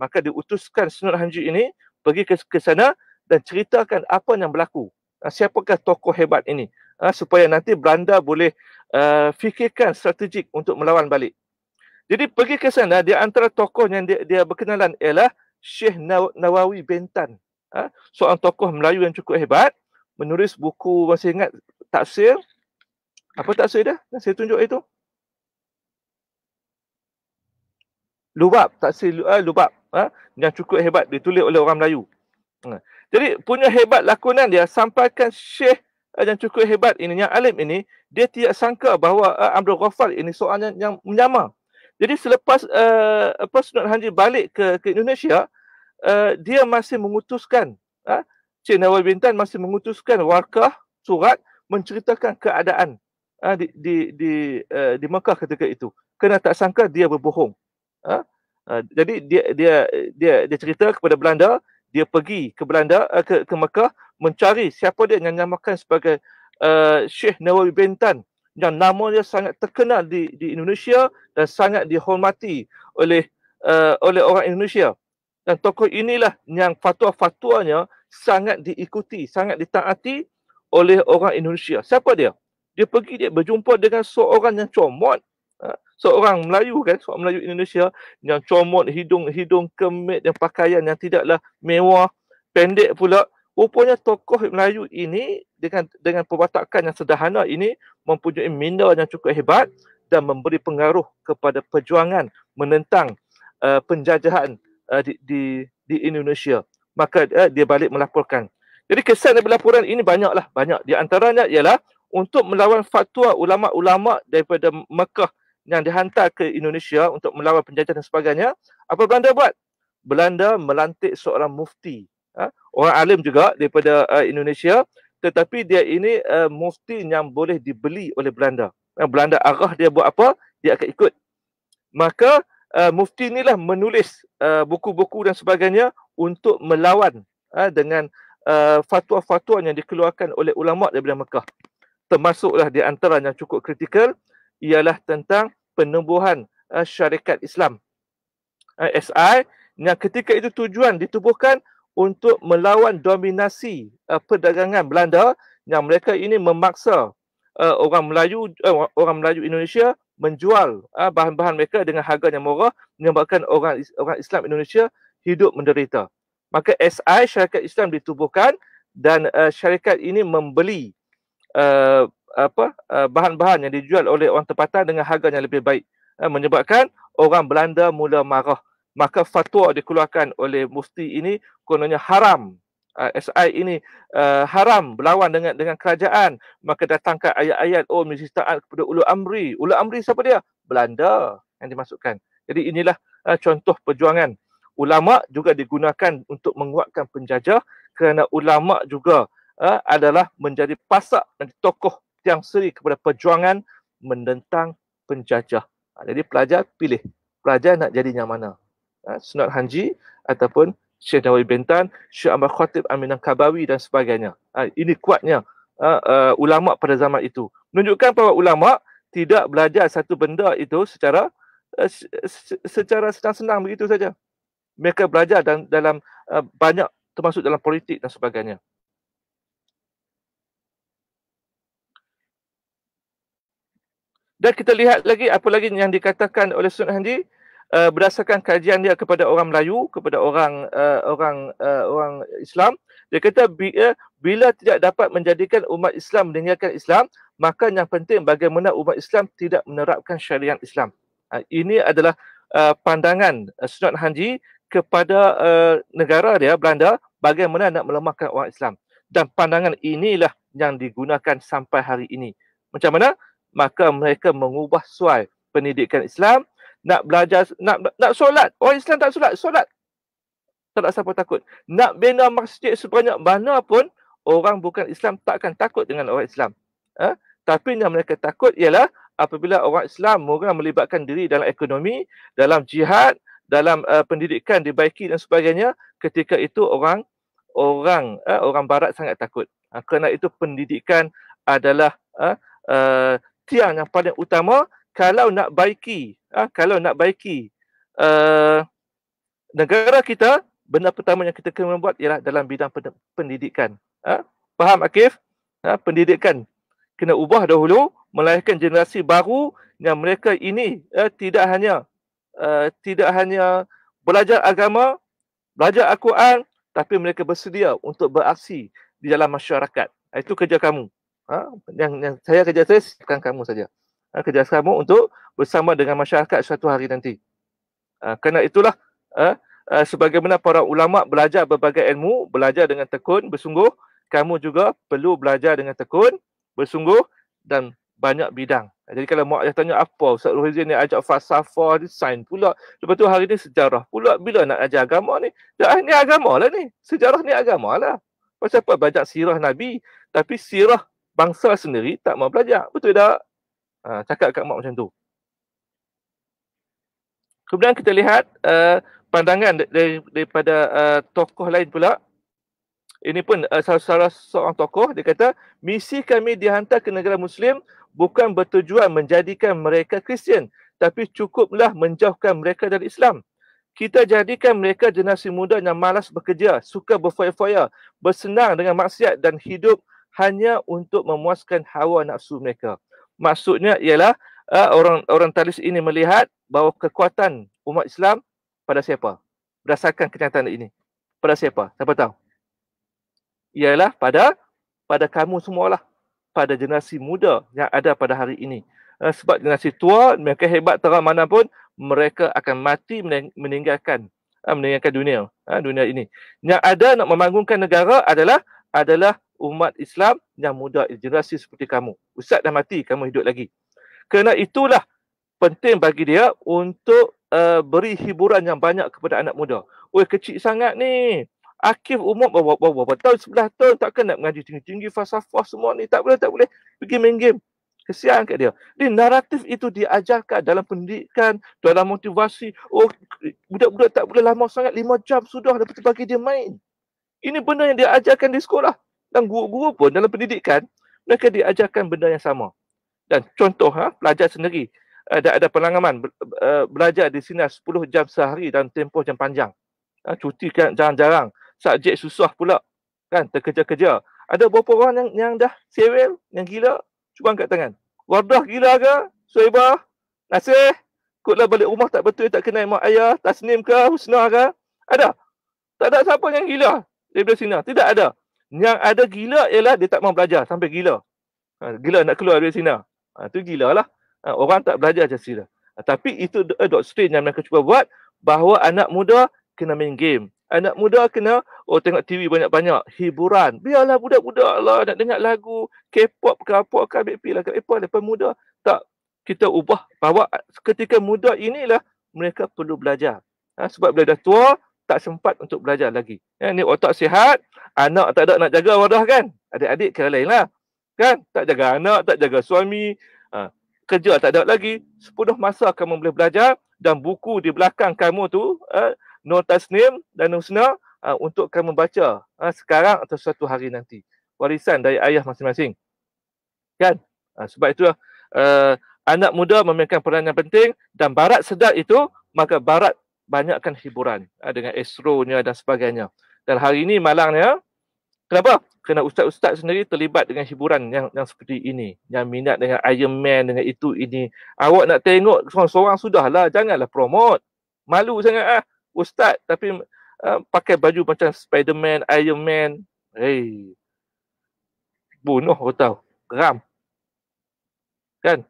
Maka diutuskan Senat Hanji ini pergi ke sana dan ceritakan apa yang berlaku. Siapakah tokoh hebat ini? Supaya nanti Belanda boleh fikirkan strategik untuk melawan balik. Jadi pergi ke sana, di antara tokoh yang dia berkenalan ialah Syekh Nawawi Bentan. Seorang tokoh Melayu yang cukup hebat, menulis buku, masih ingat tafsir. Apa tafsir dia? Yang saya tunjuk itu. Lubab, tafsir Lubab. Yang cukup hebat, ditulis oleh orang Melayu. Jadi punya hebat lakonan dia, sampaikan Syekh yang cukup hebat ini, yang alim ini, dia tidak sangka bahawa Abdul Ghaffar ini seorang yang menyamar. Jadi selepas Sunan Haji balik ke Indonesia, dia masih mengutuskan, Syekh Nawawi Bintan masih mengutuskan warkah, surat menceritakan keadaan di Mekah ketika itu. Kerana tak sangka dia berbohong. Jadi dia cerita kepada Belanda, dia pergi ke Belanda, ke Mekah, mencari siapa dia yang namakan sebagai Syekh Nawawi Bintan, yang namanya sangat terkenal di Indonesia dan sangat dihormati oleh orang Indonesia. Dan tokoh inilah yang fatwa-fatwanya sangat diikuti, sangat ditaati oleh orang Indonesia. Siapa dia? Dia berjumpa dengan seorang yang comot, seorang Melayu kan, seorang Melayu Indonesia yang comot, hidung kemit dan pakaian yang tidaklah mewah, pendek pula. Rupanya tokoh Melayu ini dengan perwatakan yang sederhana ini mempunyai minda yang cukup hebat dan memberi pengaruh kepada perjuangan menentang penjajahan di Indonesia. Maka dia balik melaporkan. Jadi kesan dari laporan ini banyak. Di antaranya ialah untuk melawan fatwa ulama-ulama daripada Mekah yang dihantar ke Indonesia untuk melawan penjajahan dan sebagainya. Apa Belanda buat? Belanda melantik seorang mufti, orang alim juga daripada Indonesia, tetapi dia ini mufti yang boleh dibeli oleh Belanda. Belanda arah dia buat apa, dia akan ikut. Maka mufti inilah menulis buku-buku dan sebagainya untuk melawan dengan fatwa-fatwa yang dikeluarkan oleh ulama daripada Mekah. Termasuklah di antara yang cukup kritikal ialah tentang penubuhan syarikat Islam, SI, yang ketika itu tujuan ditubuhkan untuk melawan dominasi perdagangan Belanda, yang mereka ini memaksa orang Melayu Indonesia menjual bahan-bahan mereka dengan harga yang murah, menyebabkan orang Islam Indonesia hidup menderita. Maka SI, syarikat Islam, ditubuhkan dan syarikat ini membeli bahan-bahan yang dijual oleh orang tempatan dengan harga yang lebih baik, menyebabkan orang Belanda mula marah. Maka fatwa dikeluarkan oleh mufti ini, kononnya haram. SI ini haram berlawan dengan kerajaan. Maka datangkan ayat-ayat mesti taat kepada Ulul Amri. Ulul Amri siapa dia? Belanda yang dimasukkan. Jadi inilah contoh perjuangan. Ulama juga digunakan untuk menguatkan penjajah, kerana ulama juga adalah menjadi pasak dan tokoh yang seri kepada perjuangan menentang penjajah. Jadi pelajar pilih. Pelajar nak jadi yang mana? Sunan Haji ataupun Syekh Nawawi Bintan, Syekh Ahmad Khatib Al-Minangkabawi dan sebagainya. Ini kuatnya ulama pada zaman itu. Menunjukkan bahawa ulama tidak belajar satu benda itu secara senang-senang begitu saja. Mereka belajar dalam banyak, termasuk dalam politik dan sebagainya. Dan kita lihat lagi apa lagi yang dikatakan oleh Sunan Haji berdasarkan kajian dia kepada orang Melayu, kepada orang Islam. Dia kata bila tidak dapat menjadikan umat Islam meninggalkan Islam, maka yang penting bagaimana umat Islam tidak menerapkan syariat Islam. Ini adalah pandangan Sunan Haji kepada negara dia, Belanda, bagaimana nak melemahkan orang Islam. Dan pandangan inilah yang digunakan sampai hari ini. Macam mana? Maka mereka mengubah suai pendidikan Islam, nak belajar, nak solat. Orang Islam tak solat. Tak ada siapa takut. Nak bina masjid sebanyak mana pun, orang bukan Islam tak akan takut dengan orang Islam. Tapi yang mereka takut ialah apabila orang Islam mula melibatkan diri dalam ekonomi, dalam jihad, dalam pendidikan dibaiki dan sebagainya, ketika itu orang Barat sangat takut. Kerana itu pendidikan adalah tiang yang paling utama kalau nak baiki negara kita. Benda pertama yang kita kena buat ialah dalam bidang pendidikan. Faham Akif? Pendidikan kena ubah dahulu, melahirkan generasi baru yang mereka ini tidak hanya belajar agama, Belajar Al-Quran, tapi mereka bersedia untuk beraksi di dalam masyarakat. Itu kerja kamu. Yang kerja saya siapkan kamu saja. Kerja kamu untuk bersama dengan masyarakat suatu hari nanti. Kerana itulah sebagaimana para ulama belajar berbagai ilmu, belajar dengan tekun, bersungguh, kamu juga perlu belajar dengan tekun, bersungguh dan banyak bidang. Jadi kalau mak tanya apa, Ustaz Rohizin ni ajak falsafah, ni sains pula. Lepas tu hari ni sejarah pula. Bila nak ajar agama ni? Dah ni agama lah ni. Sejarah ni agama lah. Pasal apa banyak sirah Nabi, tapi sirah bangsa sendiri tak mau belajar. Betul tak? Cakap kat mak macam tu. Kemudian kita lihat pandangan daripada tokoh lain pula. Ini pun salah seorang tokoh, dia kata, misi kami dihantar ke negara Muslim bukan bertujuan menjadikan mereka Kristian, tapi cukuplah menjauhkan mereka dari Islam. Kita jadikan mereka generasi muda yang malas bekerja, suka berfoya-foya, bersenang dengan maksiat dan hidup hanya untuk memuaskan hawa nafsu mereka. Maksudnya ialah orang orientalis ini melihat bahawa kekuatan umat Islam pada siapa? Berdasarkan kenyataan ini. Pada siapa? Siapa tahu? Ialah pada kamu semualah. Pada generasi muda yang ada pada hari ini. Sebab generasi tua, mereka hebat terang mana pun, mereka akan mati meninggalkan dunia ini. Yang ada nak membangunkan negara adalah umat Islam yang muda, generasi seperti kamu. Ustaz dah mati, kamu hidup lagi. Kerana itulah penting bagi dia untuk beri hiburan yang banyak kepada anak muda. Oi, kecil sangat ni. Akif umur berapa tahun, 11 tahun, takkan nak mengaji tinggi-tinggi falsafah semua ni. Tak boleh. Pergi main game. Kesian kat dia. Di naratif itu diajarkan dalam pendidikan, dalam motivasi. Oh, budak-budak tak boleh lama sangat, 5 jam sudah, lepas tu bagi dia main. Ini benda yang diajarkan di sekolah. Dan guru-guru pun dalam pendidikan, mereka diajarkan benda yang sama. Dan contoh, pelajar sendiri. Ada pengalaman belajar di sini 10 jam sehari dalam tempoh yang panjang. Cuti kan jarang-jarang. Subjek susah pula. Kan, terkejar-kejar. Ada beberapa orang yang dah sewel, yang gila. Cuba angkat tangan. Wardah gila ke? Suhaibah? Nasir? Kutlah balik rumah tak betul, tak kenal mak ayah. Tasnim ke? Husnah ke? Ada? Tak ada siapa yang gila daripada sini. Tidak ada. Yang ada gila ialah dia tak mau belajar sampai gila. Gila nak keluar dari sini. Itu gila lah. Orang tak belajar macam sini. Tapi itu doktrin yang mereka cuba buat, bahawa anak muda kena main game. Anak muda kena tengok TV banyak-banyak. Hiburan. Biarlah budak-budak lah nak dengar lagu. K-pop ke apa ke. Ambil lah. Lepas muda. Tak. Kita ubah. Bahawa ketika muda inilah mereka perlu belajar. Sebab bila dah tua, tak sempat untuk belajar lagi. Ni otak sihat. Anak tak ada nak jaga wadah kan. Adik-adik kira lain lah. Kan? Tak jaga anak, tak jaga suami. Kerja tak ada lagi. 10 masa kamu boleh belajar. Dan buku di belakang kamu tu, Nur Tasnim dan Husna, untuk kamu baca sekarang atau suatu hari nanti. Warisan dari ayah masing-masing. Kan? Sebab itulah anak muda memainkan peranan yang penting, dan barat sedar itu, maka barat banyakkan hiburan dengan Astro-nya dan sebagainya. Dan hari ini malangnya, kenapa? Kerana ustaz-ustaz sendiri terlibat dengan hiburan yang seperti ini. Yang minat dengan Iron Man, dengan itu, ini. Awak nak tengok seorang-seorang sudahlah. Janganlah promote. Malu sangat ustaz. Tapi pakai baju macam Spiderman, Iron Man. Hey. Bunuh kau tahu. Geram. Kan?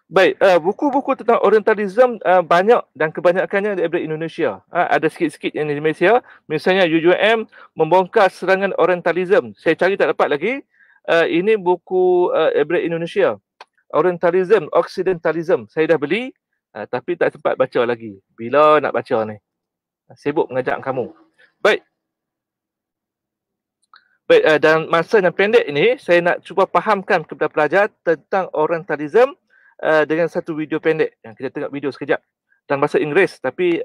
Baik, buku-buku tentang Orientalism banyak dan kebanyakannya daripada Indonesia. Ada sikit-sikit yang di Malaysia. Misalnya UUM membongkar serangan Orientalism. Saya cari tak dapat lagi. Ini buku daripada Indonesia. Orientalism, Occidentalism. Saya dah beli tapi tak sempat baca lagi. Bila nak baca ni? Sibuk mengajak kamu. Baik. Dan masa yang pendek ini, saya nak cuba fahamkan kepada pelajar tentang Orientalism dengan satu video pendek. Yang kita tengok video sekejap. Dan bahasa Inggeris. Tapi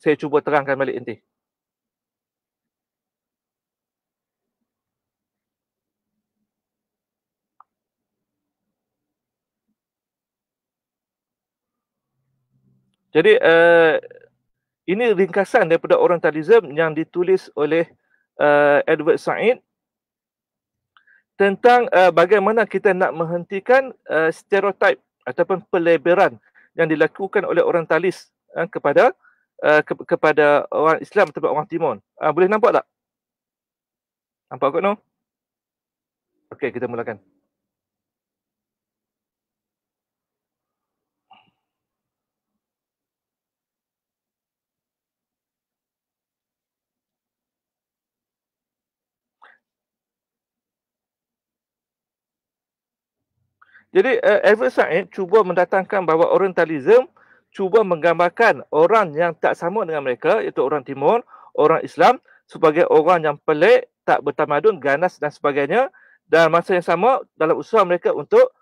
saya cuba terangkan balik nanti. Jadi, ini ringkasan daripada Orientalism yang ditulis oleh Edward Said tentang bagaimana kita nak menghentikan stereotip ataupun peleberan yang dilakukan oleh orientalis kepada kepada orang Islam atau orang Timur. Boleh nampak tak? Nampak kot, no? Okey, kita mulakan. Jadi Albert Said cuba mendatangkan bahawa Orientalism cuba menggambarkan orang yang tak sama dengan mereka, iaitu orang Timur, orang Islam, sebagai orang yang pelik, tak bertamadun, ganas dan sebagainya. Dan masa yang sama dalam usaha mereka untuk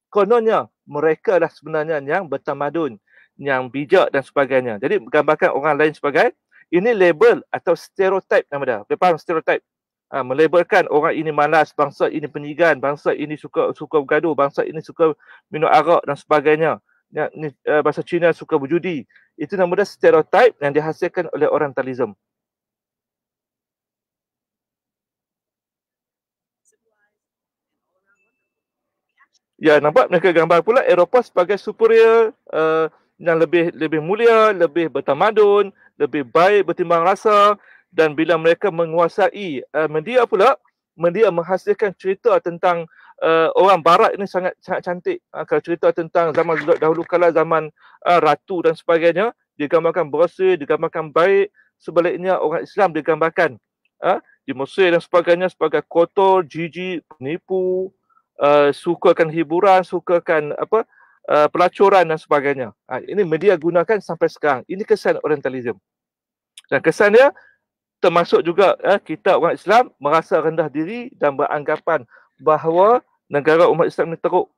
kononnya mereka lah sebenarnya yang bertamadun, yang bijak dan sebagainya. Jadi menggambarkan orang lain sebagai, ini label atau stereotip nama dia. Dia faham stereotip? Melabelkan orang ini malas, bangsa ini penyigan, bangsa ini suka bergaduh, bangsa ini suka minum arak dan sebagainya. Bahasa Cina suka berjudi. Itu nama dia stereotip yang dihasilkan oleh Orientalism. Ya, nampak mereka gambar pula Eropah sebagai superior, yang lebih mulia, lebih bertamadun, lebih baik bertimbang rasa. Dan bila mereka menguasai media pula, media menghasilkan cerita tentang orang barat ini sangat cantik. Kalau cerita tentang zaman dahulu kala, zaman ratu dan sebagainya, digambarkan bersih, digambarkan baik. Sebaliknya orang Islam digambarkan di Mesir dan sebagainya sebagai kotor, jijik, penipu, sukakan hiburan, sukakan pelacuran dan sebagainya. Ini media gunakan sampai sekarang. Ini kesan Orientalism. Dan kesannya termasuk juga kita orang Islam merasa rendah diri dan beranggapan bahawa negara umat Islam ini teruk.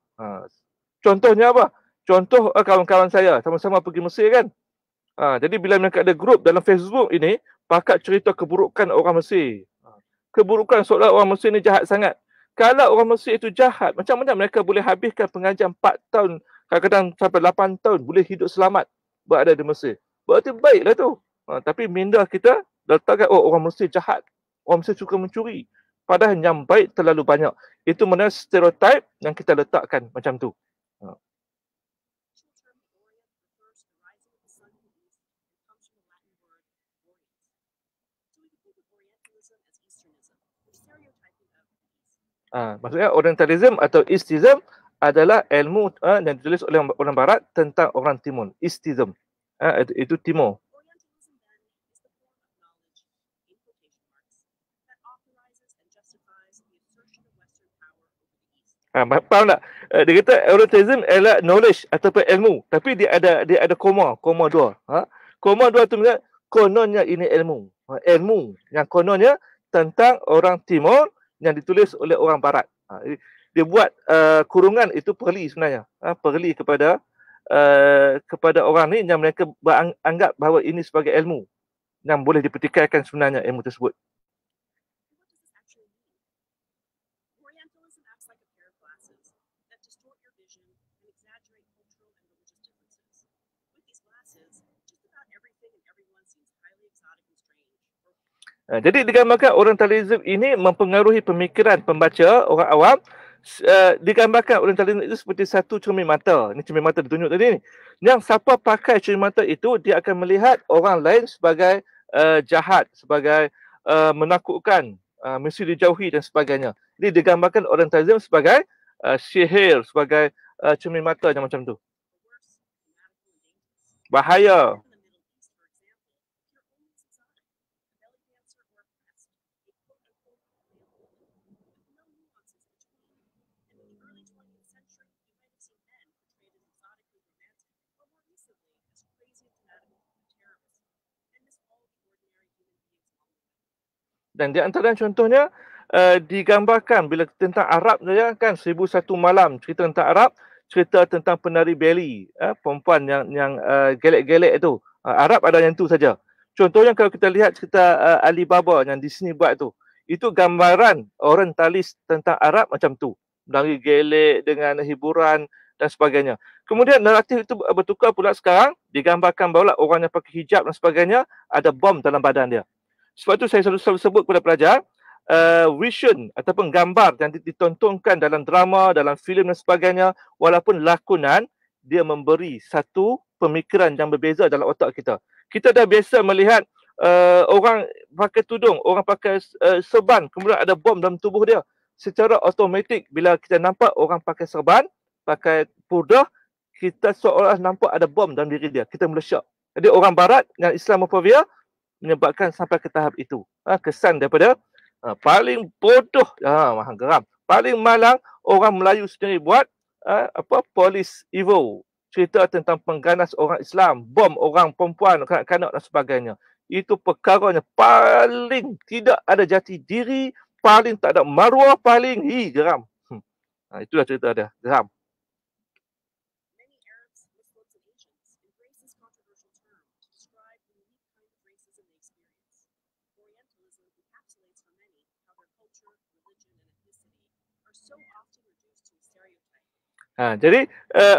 Contohnya apa? Contoh kawan-kawan saya sama-sama pergi Mesir kan. Jadi bila mereka ada grup dalam Facebook ini, pakat cerita keburukan orang Mesir. Keburukan seolah orang Mesir ni jahat sangat. Kalau orang Mesir itu jahat, macam mana mereka boleh habiskan pengajian 4 tahun, kadang-kadang sampai 8 tahun, boleh hidup selamat berada di Mesir. Berarti baiklah tu. Tapi minda kita letakkan, oh orang Mesir jahat. Orang Mesir suka mencuri. Padahal yang baik terlalu banyak. Itu mana stereotip yang kita letakkan macam tu. Maksudnya Orientalism atau Eastism adalah ilmu yang ditulis oleh orang Barat tentang orang Timur. Eastism. Itu Timur. Faham tak? Dia kata Orientalism adalah knowledge ataupun ilmu. Tapi dia ada koma 2. Koma 2 tu maksudnya kononnya ini ilmu. Ilmu yang kononnya tentang orang Timur yang ditulis oleh orang Barat. Dia buat kurungan itu perli sebenarnya. Perli kepada orang ni yang mereka anggap bahawa ini sebagai ilmu yang boleh dipertikaikan sebenarnya ilmu tersebut. Jadi digambarkan Orientalism ini mempengaruhi pemikiran pembaca orang awam. Digambarkan Orientalism itu seperti satu cermin mata. Ini cermin mata ditunjuk tadi ni. Yang siapa pakai cermin mata itu, dia akan melihat orang lain sebagai jahat, sebagai menakutkan, mesti dijauhi dan sebagainya. Jadi digambarkan Orientalism sebagai sihir, sebagai cermin mata yang macam tu. Bahaya. Dan di antara contohnya digambarkan bila tentang Arab saja kan, 1001 malam cerita tentang Arab, cerita tentang penari beli, perempuan yang gelek-gelek itu. Arab ada yang tu saja. Contohnya kalau kita lihat cerita Alibaba yang di sini buat tu, itu gambaran orientalis tentang Arab macam tu. Menari gelek dengan hiburan dan sebagainya. Kemudian naratif itu bertukar pula sekarang, digambarkan bahawa orang yang pakai hijab dan sebagainya ada bom dalam badan dia. Sebab tu saya selalu sebut kepada pelajar, vision ataupun gambar yang ditontonkan dalam drama, dalam filem dan sebagainya, walaupun lakonan, dia memberi satu pemikiran yang berbeza dalam otak kita. Kita dah biasa melihat orang pakai tudung, orang pakai serban, kemudian ada bom dalam tubuh dia. Secara automatik bila kita nampak orang pakai serban, pakai purdah, kita seolah nampak ada bom dalam diri dia. Kita mula syak. Jadi orang barat yang Islamophobia menyebabkan sampai ke tahap itu. Kesan daripada paling bodoh, maha geram. Paling malang orang Melayu sendiri buat police evil. Cerita tentang pengganas orang Islam, bom orang perempuan, kanak-kanak dan sebagainya. Itu perkaranya paling tidak ada jati diri, paling tak ada maruah, paling geram. Itulah cerita dia, geram. Jadi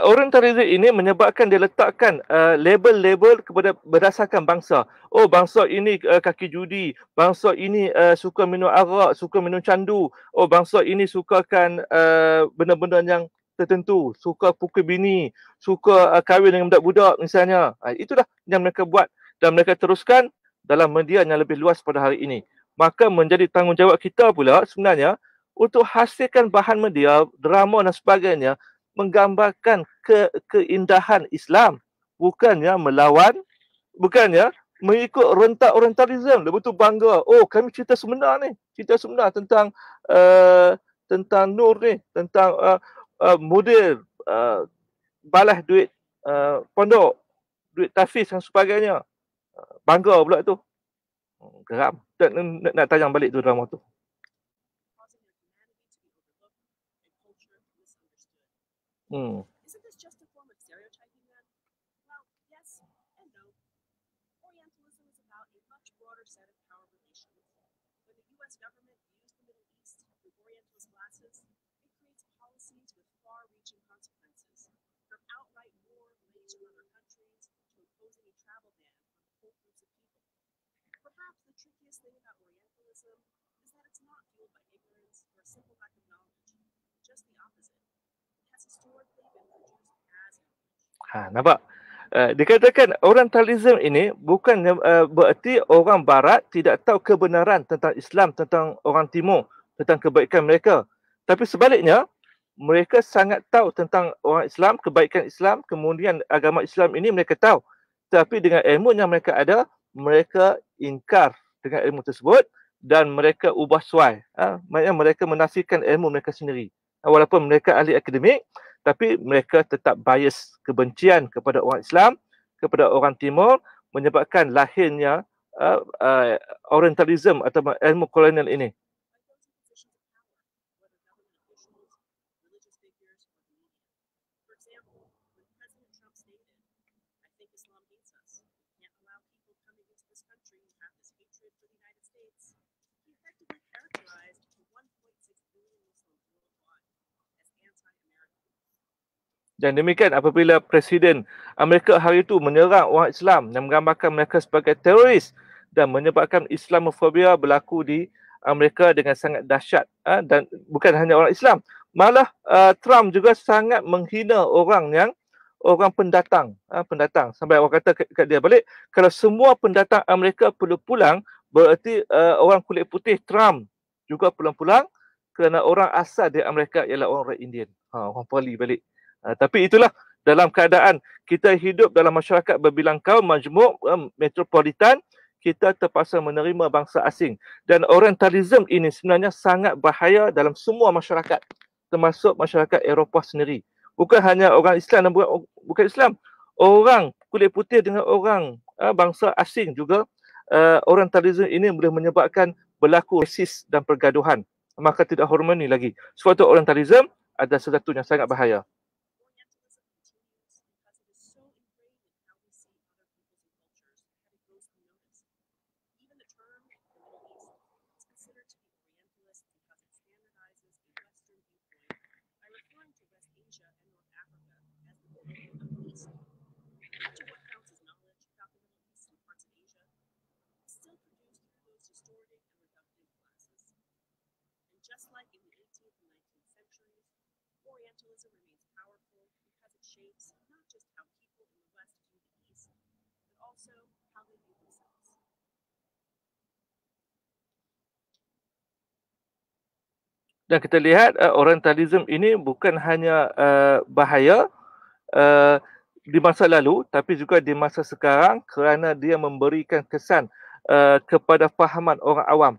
Orientalism ini menyebabkan dia letakkan label-label kepada berdasarkan bangsa. Oh, bangsa ini kaki judi, bangsa ini suka minum arak, suka minum candu. Oh, bangsa ini sukakan benda-benda yang tertentu, suka pukul bini, suka kahwin dengan budak-budak misalnya. Itulah yang mereka buat dan mereka teruskan dalam media yang lebih luas pada hari ini. Maka menjadi tanggungjawab kita pula sebenarnya untuk hasilkan bahan media, drama dan sebagainya menggambarkan keindahan Islam, bukannya melawan, bukannya mengikut rentak orientalism. Dia betul bangga, oh kami cerita sebenar ni, cerita sebenar tentang Nur ni, tentang model balas duit pondok, duit tafiz dan sebagainya. Bangga pula tu. Geram. Nak tayang balik tu drama tu. Isn't this just a form of stereotyping then? Well, yes and no. Orientalism is about a much broader set of power relations. When the US government views the Middle East through Orientalist glasses, it creates policies with far-reaching consequences, from outright war related to other countries to imposing a travel ban on whole groups of people. Perhaps the trickiest thing about Orientalism is that it's not fueled by ignorance or a simple lack of knowledge. Just the opposite. Nampak? Dikatakan Orientalism ini bukan bererti orang Barat tidak tahu kebenaran tentang Islam, tentang orang Timur, tentang kebaikan mereka. Tapi sebaliknya, mereka sangat tahu tentang orang Islam, kebaikan Islam, kemudian agama Islam ini mereka tahu. Tapi dengan ilmu yang mereka ada, mereka ingkar dengan ilmu tersebut dan mereka ubah suai. Maksudnya mereka menafikan ilmu mereka sendiri. Walaupun mereka ahli akademik, tapi mereka tetap bias kebencian kepada orang Islam, kepada orang Timur, menyebabkan lahirnya Orientalism atau ilmu kolonial ini. Dan demikian apabila Presiden Amerika hari itu menyerang orang Islam dan menggambarkan mereka sebagai teroris dan menyebabkan Islamophobia berlaku di Amerika dengan sangat dahsyat. Dan bukan hanya orang Islam, malah Trump juga sangat menghina orang pendatang. Sampai orang kata kat dia balik, kalau semua pendatang Amerika perlu pulang, berarti orang kulit putih Trump juga pulang-pulang kerana orang asal di Amerika ialah orang Indian. Orang Pali balik. Tapi itulah dalam keadaan kita hidup dalam masyarakat berbilang kaum majmuk metropolitan, kita terpaksa menerima bangsa asing. Dan Orientalism ini sebenarnya sangat bahaya dalam semua masyarakat, termasuk masyarakat Eropah sendiri. Bukan hanya orang Islam dan bukan Islam, orang kulit putih dengan orang bangsa asing juga. Orientalism ini boleh menyebabkan berlaku rasis dan pergaduhan. Maka tidak harmoni lagi. Sebab itu Orientalism adalah sesuatu yang sangat bahaya. Just like in the 18th and 19th centuries, Orientalism remains powerful because it shapes not just how people in the West view the East, but Dan kita lihat Orientalism ini bukan hanya bahaya di masa lalu, tapi juga di masa sekarang kerana dia memberikan kesan kepada fahaman orang awam.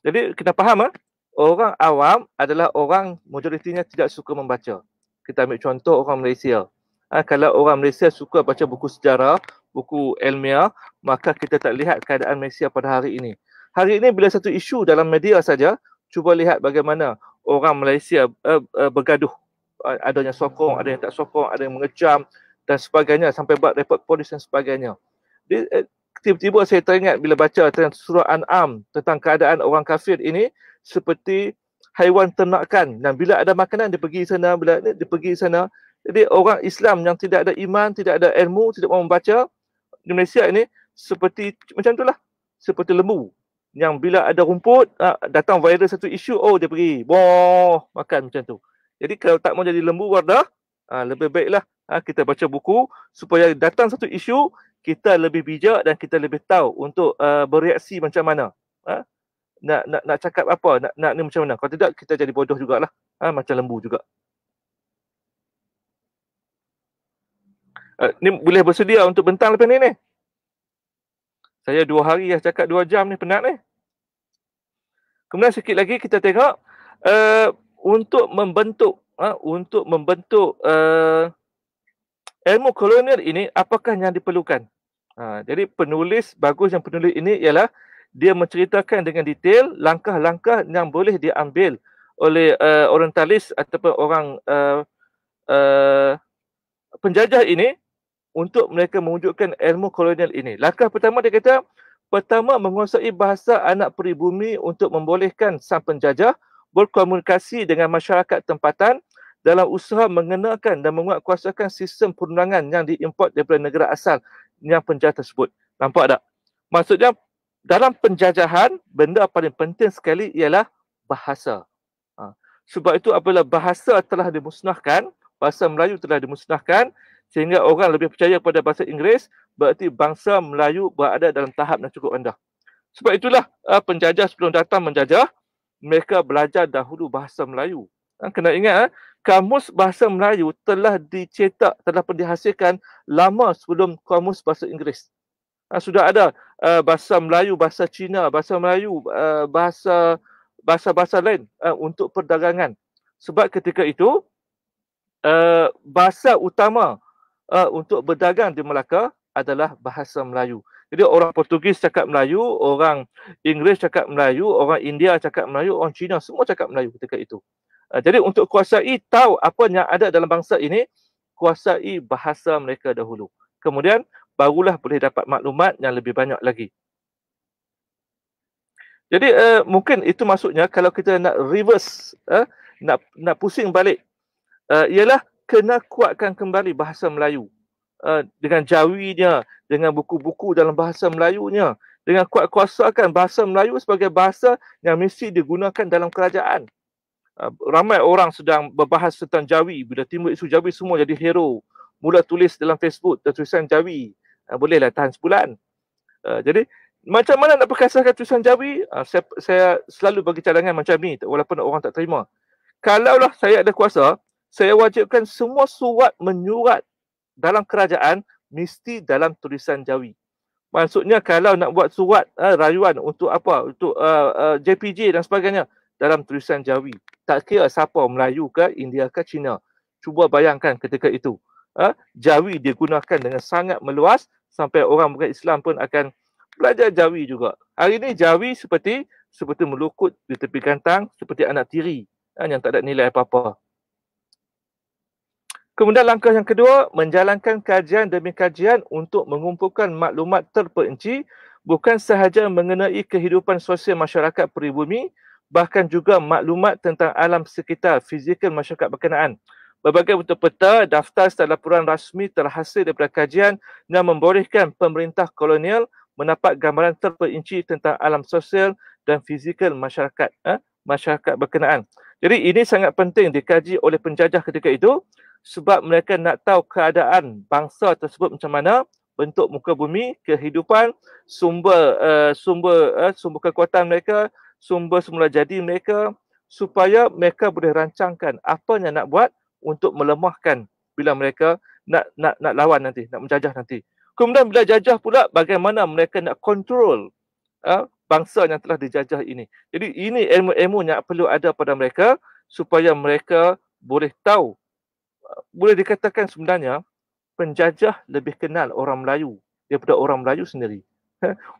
Jadi kita faham orang awam adalah orang majoritinya tidak suka membaca. Kita ambil contoh orang Malaysia. Kalau orang Malaysia suka baca buku sejarah, buku ilmiah, maka kita tak lihat keadaan Malaysia pada hari ini. Hari ini bila satu isu dalam media saja, cuba lihat bagaimana orang Malaysia bergaduh. Adanya sokong, ada yang tak sokong, ada yang mengecam dan sebagainya sampai buat report polis dan sebagainya. Tiba-tiba saya teringat bila baca tentang surah An'am tentang keadaan orang kafir ini seperti haiwan ternakan, dan bila ada makanan dia pergi sana, bila dia pergi sana. Jadi orang Islam yang tidak ada iman, tidak ada ilmu, tidak mahu membaca di Malaysia ini seperti macam itulah, seperti lembu yang bila ada rumput datang viral satu isu, dia pergi makan macam tu. Jadi kalau tak mau jadi lembu Wardah, lebih baiklah kita baca buku supaya datang satu isu kita lebih bijak dan kita lebih tahu untuk bereaksi macam mana. Nak cakap apa, nak ni macam mana. Kalau tidak kita jadi bodoh jugalah, macam lembu juga. Ni boleh bersedia untuk bentang lepas ni. Saya 2 hari dah cakap 2 jam ni, penat ni. Kemudian sikit lagi kita tengok untuk membentuk ilmu kolonial ini, apakah yang diperlukan. Jadi penulis bagus yang penulis ini ialah dia menceritakan dengan detail langkah-langkah yang boleh diambil oleh orientalis ataupun orang penjajah ini untuk mereka mewujudkan ilmu kolonial ini. Langkah pertama dia kata, pertama menguasai bahasa anak peribumi untuk membolehkan sang penjajah berkomunikasi dengan masyarakat tempatan dalam usaha mengenalkan dan menguatkuasakan sistem perundangan yang diimport daripada negara asal yang penjajah tersebut. Nampak tak? Maksudnya dalam penjajahan, benda paling penting sekali ialah bahasa. Sebab itu apabila bahasa telah dimusnahkan, bahasa Melayu telah dimusnahkan, sehingga orang lebih percaya pada bahasa Inggeris, berarti bangsa Melayu berada dalam tahap yang cukup rendah. Sebab itulah penjajah sebelum datang menjajah, mereka belajar dahulu bahasa Melayu. Kena ingat, kamus bahasa Melayu telah dicetak, telah dihasilkan lama sebelum kamus bahasa Inggeris. Sudah ada bahasa Melayu, bahasa Cina, bahasa Melayu, bahasa-bahasa lain untuk perdagangan. Sebab ketika itu, bahasa utama untuk berdagang di Melaka adalah bahasa Melayu. Jadi orang Portugis cakap Melayu, orang Inggeris cakap Melayu, orang India cakap Melayu, orang Cina semua cakap Melayu ketika itu. Jadi untuk kuasai tahu apa yang ada dalam bangsa ini, kuasai bahasa mereka dahulu. Kemudian barulah boleh dapat maklumat yang lebih banyak lagi. Jadi mungkin itu maksudnya kalau kita nak reverse, nak pusing balik, ialah kena kuatkan kembali bahasa Melayu. Dengan jawinya, dengan buku-buku dalam bahasa Melayunya, dengan kuat-kuasakan bahasa Melayu sebagai bahasa yang mesti digunakan dalam kerajaan. Ramai orang sedang berbahas tentang Jawi. Bila timbul isu Jawi, semua jadi hero. Mula tulis dalam Facebook tulisan Jawi. Bolehlah tahan sebulan. Jadi macam mana nak perkasakan tulisan Jawi? Saya selalu bagi cadangan macam ni, walaupun orang tak terima. Kalaulah saya ada kuasa, saya wajibkan semua surat menyurat dalam kerajaan mesti dalam tulisan Jawi. Maksudnya kalau nak buat surat rayuan untuk apa? Untuk JPJ dan sebagainya, dalam tulisan Jawi. Tak kira siapa, Melayu ke, India ke, Cina. Cuba bayangkan ketika itu. Jawi digunakan dengan sangat meluas sampai orang bukan Islam pun akan belajar Jawi juga. Hari ini Jawi seperti melukut di tepi gantang, seperti anak tiri yang tak ada nilai apa-apa. Kemudian langkah yang kedua, menjalankan kajian demi kajian untuk mengumpulkan maklumat terperinci, bukan sahaja mengenai kehidupan sosial masyarakat peribumi, bahkan juga maklumat tentang alam sekitar fizikal masyarakat berkenaan. Berbagai bentuk peta, daftar serta laporan rasmi terhasil daripada kajian yang membolehkan pemerintah kolonial mendapat gambaran terperinci tentang alam sosial dan fizikal masyarakat berkenaan. Jadi ini sangat penting dikaji oleh penjajah ketika itu, sebab mereka nak tahu keadaan bangsa tersebut macam mana, bentuk muka bumi, kehidupan, sumber kekuatan mereka, sumber semula jadi mereka, supaya mereka boleh rancangkan apa yang nak buat untuk melemahkan bila mereka nak lawan nanti, nak menjajah nanti. Kemudian bila jajah pula, bagaimana mereka nak kontrol bangsa yang telah dijajah ini. Jadi ini ilmu-ilmu yang perlu ada pada mereka supaya mereka boleh tahu. Boleh dikatakan sebenarnya penjajah lebih kenal orang Melayu daripada orang Melayu sendiri.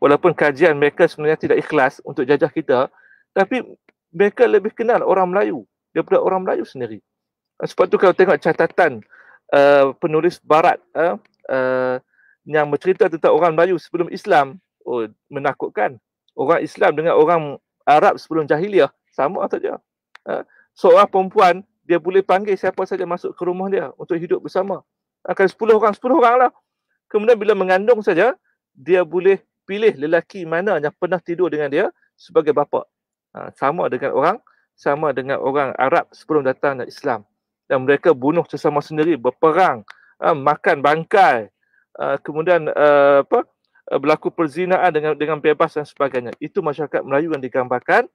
Walaupun kajian mereka sebenarnya tidak ikhlas untuk jajah kita, tapi mereka lebih kenal orang Melayu daripada orang Melayu sendiri. Sebab tu kalau tengok catatan penulis barat yang bercerita tentang orang Melayu sebelum Islam, menakutkan. Orang Islam dengan orang Arab sebelum jahiliah sama saja. Seorang perempuan, dia boleh panggil siapa saja masuk ke rumah dia untuk hidup bersama. Akan 10 orang lah. Kemudian bila mengandung saja, dia boleh pilih lelaki mana yang pernah tidur dengan dia sebagai bapa. Sama dengan orang Arab sebelum datangnya Islam. Dan mereka bunuh sesama sendiri, berperang, makan bangkai, kemudian berlaku perzinaan dengan bebas dan sebagainya. Itu masyarakat Melayu yang digambarkan.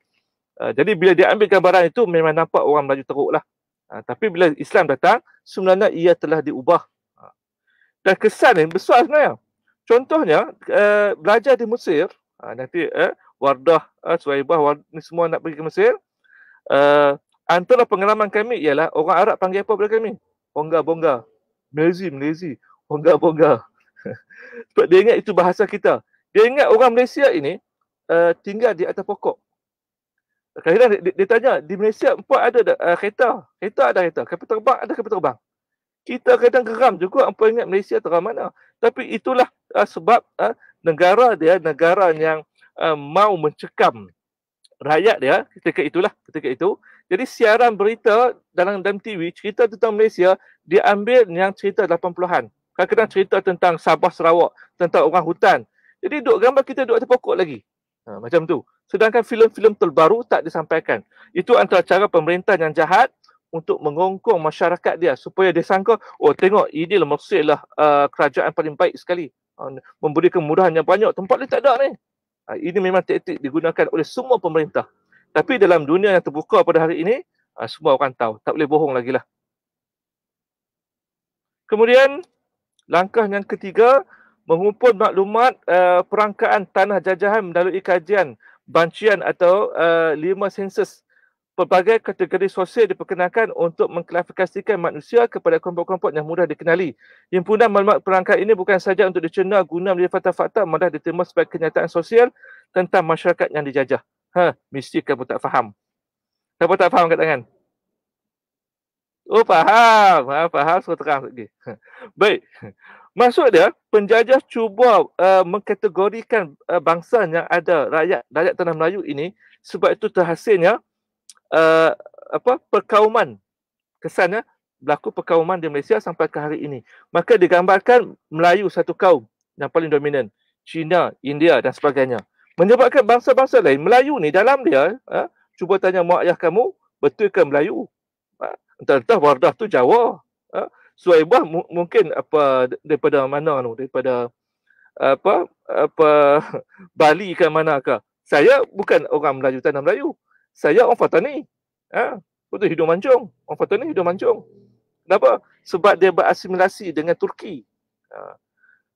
Jadi bila dia ambil gambaran itu, memang nampak orang Melayu teruk lah. Tapi bila Islam datang, sebenarnya ia telah diubah. Dan kesan yang besar sebenarnya. Contohnya, belajar di Mesir, nanti Wardah, Suhaibah, ni semua nak pergi ke Mesir. Antara pengalaman kami ialah orang Arab panggil apa pada kami? Bongga-bongga. Melazi, bongga-bongga. Sebab dia ingat itu bahasa kita. Dia ingat orang Malaysia ini tinggal di atas pokok. Kadang-kadang dia tanya, di Malaysia ada kereta? Kereta ada kereta. Kapal terbang ada kapal terbang. Kita kadang geram juga apa ingat Malaysia terang mana. Tapi itulah sebab negara yang mau mencekam rakyat dia ketika itu. Jadi siaran berita dalam TV cerita tentang Malaysia, dia ambil yang cerita 80-an. Kadang-kadang cerita tentang Sabah Sarawak, tentang orang hutan. Jadi gambar kita duduk atas pokok lagi. Macam tu. Sedangkan filem-filem terbaru tak disampaikan. Itu antara cara pemerintah yang jahat untuk mengongkong masyarakat dia supaya dia sangka, tengok ini lah Mesir lah kerajaan paling baik sekali. Memberi kemudahan yang banyak, tempat lain tak ada ni. Ini memang taktik digunakan oleh semua pemerintah. Tapi dalam dunia yang terbuka pada hari ini, semua orang tahu. Tak boleh bohong lagi lah. Kemudian, langkah yang ketiga, mengumpul maklumat perangkaan tanah jajahan melalui kajian bancian atau 5 sensus. Pelbagai kategori sosial diperkenalkan untuk mengklasifikasikan manusia kepada kelompok-kelompok yang mudah dikenali. Himpunan maklumat perangkat ini bukan saja untuk dicerna guna menjadi fakta-fakta, malah diterima sebagai kenyataan sosial tentang masyarakat yang dijajah. Mesti kamu tak faham. Siapa tak faham kat tangan? Faham. Faham, suruh terang lagi. Baik. Maksud dia, penjajah cuba mengkategorikan bangsa yang ada, rakyat tanah Melayu ini, sebab itu terhasilnya perkauman. Kesannya berlaku perkauman di Malaysia sampai ke hari ini. Maka digambarkan Melayu satu kaum yang paling dominan, Cina, India dan sebagainya. Menyebabkan bangsa-bangsa lain, Melayu ni dalam dia, cuba tanya mak ayah kamu, betul ke Melayu? Entah-entah Wardah tu Jawa. Suhaibah mungkin daripada mana tu, daripada Bali ke manakah. Saya bukan orang Melayu tanah Melayu. Saya orang Fatani. Betul, hidung mancung. Orang Fatani hidung mancung. Kenapa? Sebab dia berasimilasi dengan Turki.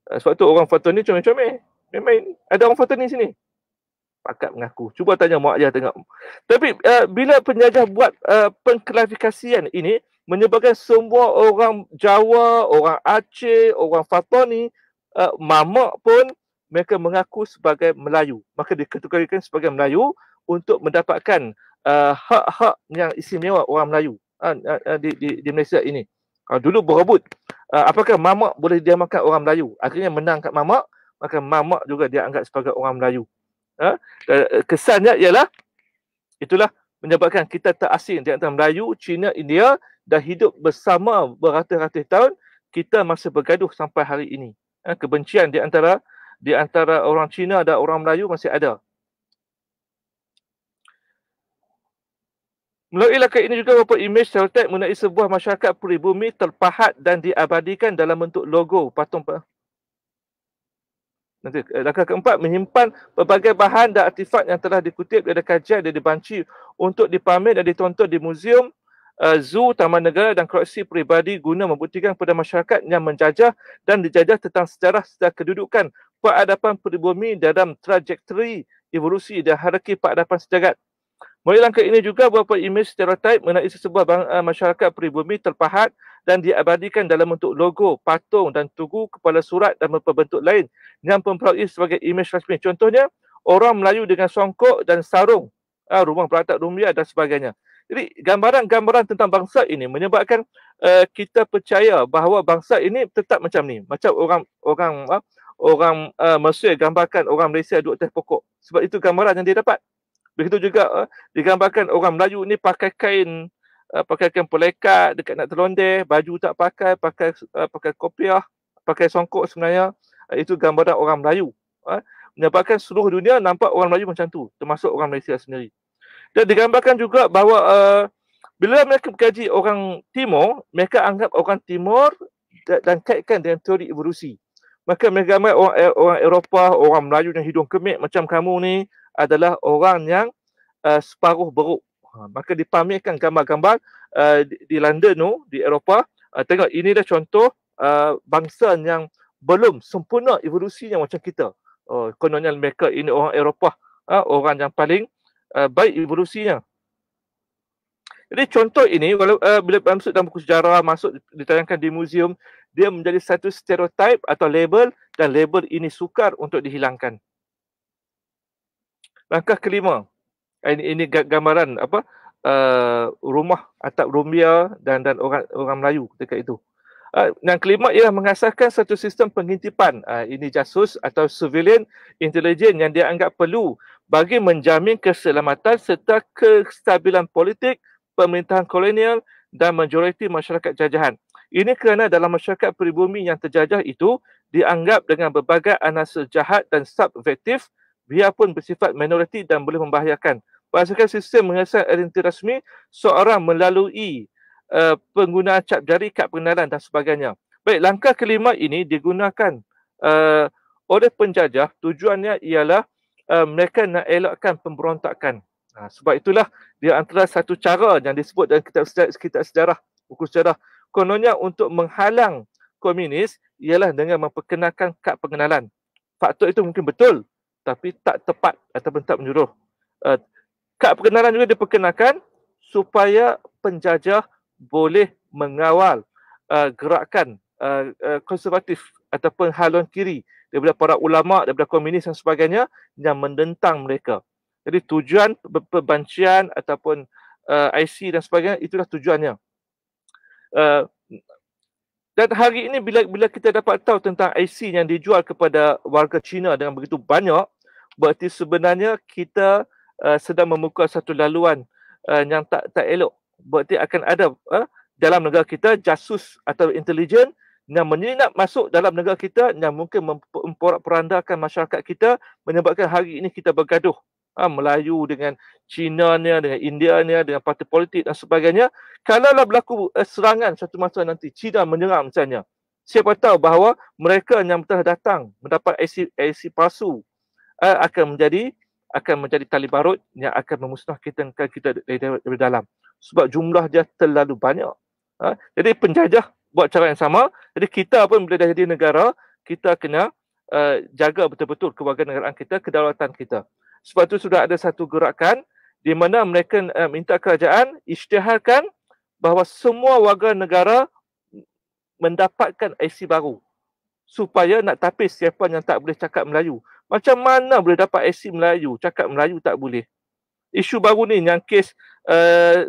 Sebab tu orang Fatani comel-comel. Memang ada orang Fatani sini. Pakat mengaku. Cuba tanya mak ayah tengok. Tapi bila penjajah buat pengklasifikasian ini, menyebabkan semua orang Jawa, orang Aceh, orang Fatani, mamak pun mereka mengaku sebagai Melayu. Maka dikategorikan sebagai Melayu untuk mendapatkan hak-hak yang istimewa orang Melayu di Malaysia ini. Dulu berebut, apakah mamak boleh diamalkan orang Melayu? Akhirnya menang kat mamak, maka mamak juga dianggap sebagai orang Melayu. Kesannya ialah itulah menyebabkan kita terasing di antara Melayu, Cina, India dah hidup bersama beratus-ratus tahun, kita masih bergaduh sampai hari ini. Kebencian di antara orang Cina dan orang Melayu masih ada. Melalui lakat ini juga beberapa imej stereotip mengenai sebuah masyarakat peribumi terpahat dan diabadikan dalam bentuk logo patung Nanti langkah keempat, menyimpan pelbagai bahan dan artifak yang telah dikutip dari kajian dan dibanci untuk dipamer dan ditonton di muzium, zoo, taman negara dan koleksi peribadi guna membuktikan kepada masyarakat yang menjajah dan dijajah tentang sejarah serta kedudukan peradaban pribumi dalam trajektori evolusi dan hierarki peradaban sejagat. Melalui langkah ini juga beberapa imej stereotip mengenai sesebuah masyarakat pribumi terpahat dan diabadikan dalam bentuk logo, patung dan tugu, kepala surat dan beberapa bentuk lain yang memperoleh sebagai imej rasmi. Contohnya, orang Melayu dengan songkok dan sarung, rumah beratap Rumia dan sebagainya. Jadi gambaran-gambaran tentang bangsa ini menyebabkan kita percaya bahawa bangsa ini tetap macam ni. Macam orang Mesir gambarkan orang Malaysia duduk atas pokok. Sebab itu gambaran yang dia dapat. Begitu juga digambarkan orang Melayu ni pakai kain pelekat dekat nak terlondeh, baju tak pakai kopiah, pakai songkok sebenarnya. Itu gambaran orang Melayu. Menyebabkan seluruh dunia nampak orang Melayu macam tu, termasuk orang Malaysia sendiri. Dan digambarkan juga bahawa bila mereka mengkaji orang Timur, mereka anggap orang Timur dan kaitkan dengan teori evolusi. Maka mereka gambar orang Eropah, orang Melayu yang hidung kemik macam kamu ni adalah orang yang separuh beruk. Maka dipamerkan gambar-gambar di London tu, di Eropah. Tengok, ini dah contoh bangsa yang belum sempurna evolusinya macam kita. Kononnya mereka ini orang Eropah, orang yang paling baik evolusinya. Jadi contoh ini, bila masuk dalam buku sejarah, masuk ditayangkan di muzium, dia menjadi satu stereotip atau label, dan label ini sukar untuk dihilangkan. Langkah kelima, ini gambaran rumah atap Rumia dan orang Melayu ketika itu. Yang kelima ialah mengasaskan satu sistem pengintipan. Ini jasus atau surveillance intelijen yang dianggap perlu bagi menjamin keselamatan serta kestabilan politik pemerintahan kolonial dan majoriti masyarakat jajahan. Ini kerana dalam masyarakat pribumi yang terjajah itu dianggap dengan berbagai anasir jahat dan subjektif, biarpun bersifat minoriti dan boleh membahayakan. Berdasarkan sistem mengesahkan identiti rasmi seorang melalui penggunaan cap jari, kad pengenalan dan sebagainya. Baik, langkah kelima ini digunakan oleh penjajah. Tujuannya ialah mereka nak elakkan pemberontakan. Sebab itulah dia antara satu cara yang disebut dalam kitab sejarah, buku sejarah. Kononnya untuk menghalang komunis ialah dengan memperkenalkan kad pengenalan. Faktor itu mungkin betul, tapi tak tepat ataupun tak menyeluruh. Kad pengenalan juga diperkenalkan supaya penjajah boleh mengawal gerakan konservatif ataupun haluan kiri daripada para ulama, daripada komunis dan sebagainya yang menentang mereka. Jadi tujuan perbancian ataupun IC dan sebagainya, itulah tujuannya. Dan hari ini bila kita dapat tahu tentang IC yang dijual kepada warga Cina dengan begitu banyak, berarti sebenarnya kita sedang membuka satu laluan yang tak elok. Berarti akan ada dalam negara kita jasus atau intelijen yang menyelinap masuk dalam negara kita yang mungkin memporak-porandakan masyarakat kita, menyebabkan hari ini kita bergaduh. Melayu dengan Cina-nya, dengan India-nya, dengan parti politik dan sebagainya. Kalaulah berlaku serangan satu masa nanti, Cina menyerang misalnya, siapa tahu bahawa mereka yang telah datang mendapat IC palsu akan menjadi tali barut yang akan memusnahkan kita dari dalam. Sebab jumlah dia terlalu banyak. Jadi penjajah buat cara yang sama. Jadi kita pun bila dah jadi negara, kita kena jaga betul-betul kewarganegaraan kita, kedaulatan kita. Sebab itu sudah ada satu gerakan di mana mereka minta kerajaan isytiharkan bahawa semua warga negara mendapatkan IC baru supaya nak tapis siapa yang tak boleh cakap Melayu. Macam mana boleh dapat IC Melayu, cakap Melayu tak boleh? Isu baru ni yang kes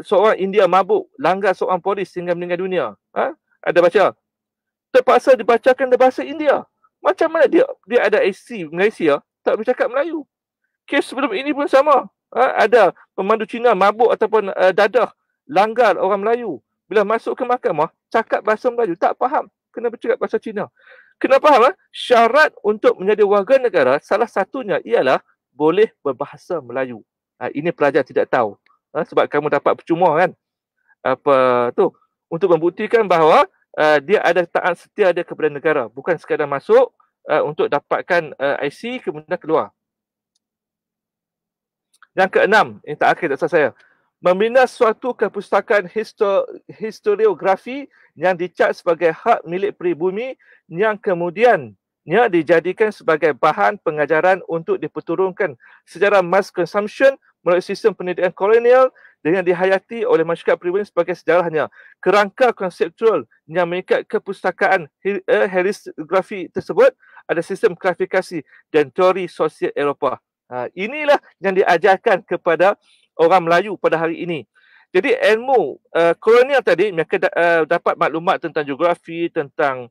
seorang India mabuk, langgar seorang polis sehingga meninggal dunia. Ada baca? Terpaksa dibacakan dalam bahasa India. Macam mana dia ada IC Malaysia, tak boleh cakap Melayu? Kes sebelum ini pun sama. Ada pemandu Cina mabuk ataupun dadah, langgar orang Melayu. Bila masuk ke mahkamah, cakap bahasa Melayu, tak faham. Kena bercakap bahasa Cina. Kena faham, syarat untuk menjadi warga negara, salah satunya ialah boleh berbahasa Melayu. Ini pelajar tidak tahu. Sebab kamu dapat percuma kan. Untuk membuktikan bahawa dia ada taat setia dia kepada negara. Bukan sekadar masuk, untuk dapatkan IC kemudian keluar. Yang keenam, yang terakhir dasar saya, membina suatu kepustakaan historiografi yang dicap sebagai hak milik pribumi yang kemudiannya dijadikan sebagai bahan pengajaran untuk diperturunkan secara mass consumption melalui sistem pendidikan kolonial dengan dihayati oleh masyarakat pribumi sebagai sejarahnya. Kerangka konseptual yang mengikat kepustakaan historiografi tersebut ada sistem klasifikasi dan teori sosial Eropah. Inilah yang diajarkan kepada orang Melayu pada hari ini. Jadi ilmu kolonial tadi mereka dapat maklumat tentang geografi, tentang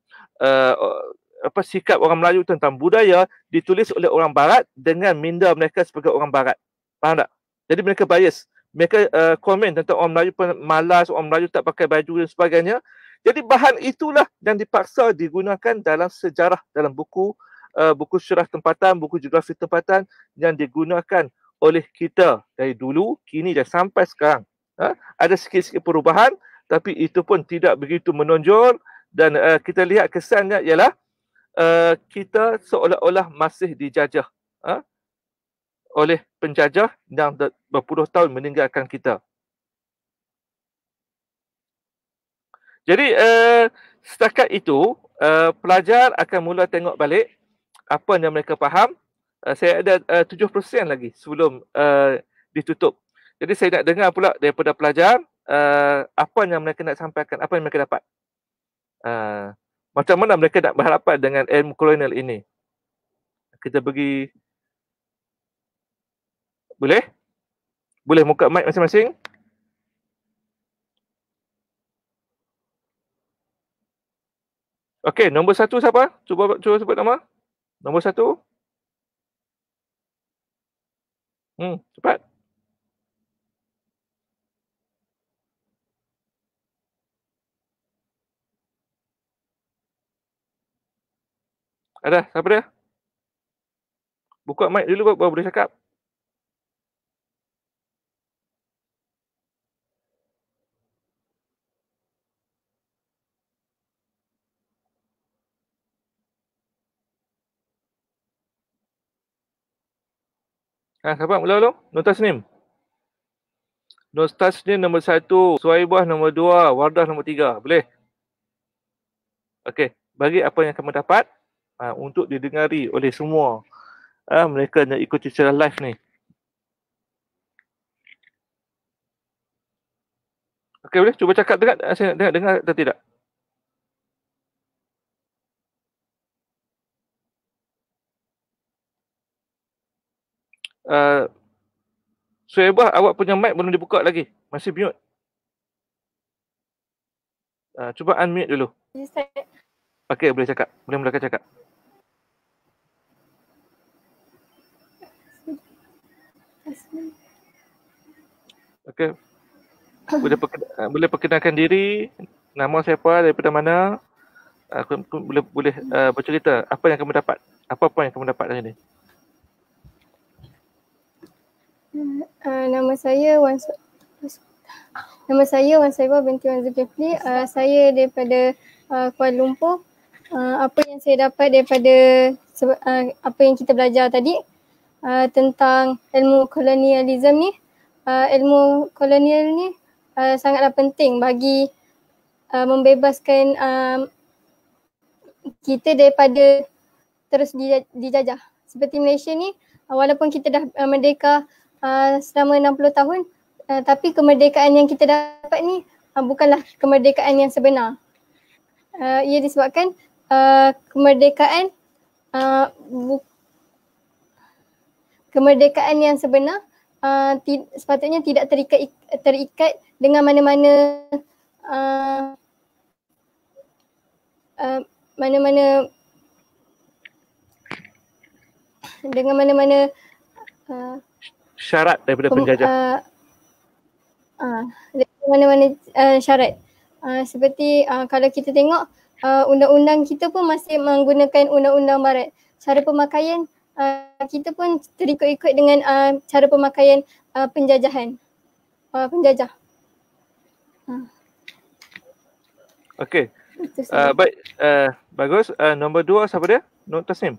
sikap orang Melayu, tentang budaya ditulis oleh orang Barat dengan minda mereka sebagai orang Barat. Faham tak? Jadi mereka bias. Mereka komen tentang orang Melayu malas, orang Melayu tak pakai baju dan sebagainya. Jadi bahan itulah yang dipaksa digunakan dalam sejarah, dalam buku syarah tempatan, buku geografi tempatan yang digunakan oleh kita dari dulu, kini dan sampai sekarang. Ada sikit-sikit perubahan, tapi itu pun tidak begitu menonjol dan kita lihat kesannya ialah kita seolah-olah masih dijajah oleh penjajah yang berpuluh tahun meninggalkan kita. Jadi setakat itu pelajar akan mula tengok balik apa yang mereka faham. Saya ada 7% lagi sebelum ditutup. Jadi saya nak dengar pula daripada pelajar apa yang mereka nak sampaikan, apa yang mereka dapat. Macam mana mereka nak berhadapan dengan ilmu kolonial ini. Kita bagi... Boleh? Boleh buka mic masing-masing? Okey, nombor 1 siapa? Cuba sebut nama. Nombor 1. Cepat. Ada, siapa dia? Buka mic dulu baru boleh cakap. Siapa? Mula dulu. Nur Tasnim. Nur Tasnim nombor 1. Suhaibah nombor 2. Wardah nombor 3. Boleh? Okey. Bagi apa yang kamu dapat untuk didengari oleh semua mereka yang ikuti secara live ni. Okey, boleh? Cuba cakap saya nak dengar atau tidak? Suhaibah, awak punya mic belum dibuka lagi. Masih mute. Cuba unmute dulu. Okey, boleh cakap. Boleh mulakan cakap. Okey. Boleh perkenalkan diri, nama siapa, daripada mana? Boleh bercerita apa yang kamu dapat. Apa yang kamu dapat hari ini? Nama saya Wan Saibah binti Wan Zulkifli. Saya daripada Kuala Lumpur. Apa yang saya dapat daripada apa yang kita belajar tadi tentang ilmu kolonialisme ni, ilmu kolonial ni sangatlah penting bagi membebaskan kita daripada terus dijajah. Seperti Malaysia ni, walaupun kita dah merdeka selama 60 tahun, tapi kemerdekaan yang kita dapat ni bukanlah kemerdekaan yang sebenar. Ia disebabkan kemerdekaan yang sebenar sepatutnya tidak terikat dengan mana-mana syarat daripada penjajah. Mana-mana syarat. Seperti kalau kita tengok undang-undang kita pun masih menggunakan undang-undang barat. Cara pemakaian kita pun terikut-ikut dengan cara pemakaian penjajah. Okey. Bagus. Nombor 2 siapa dia? Nur Tasnim.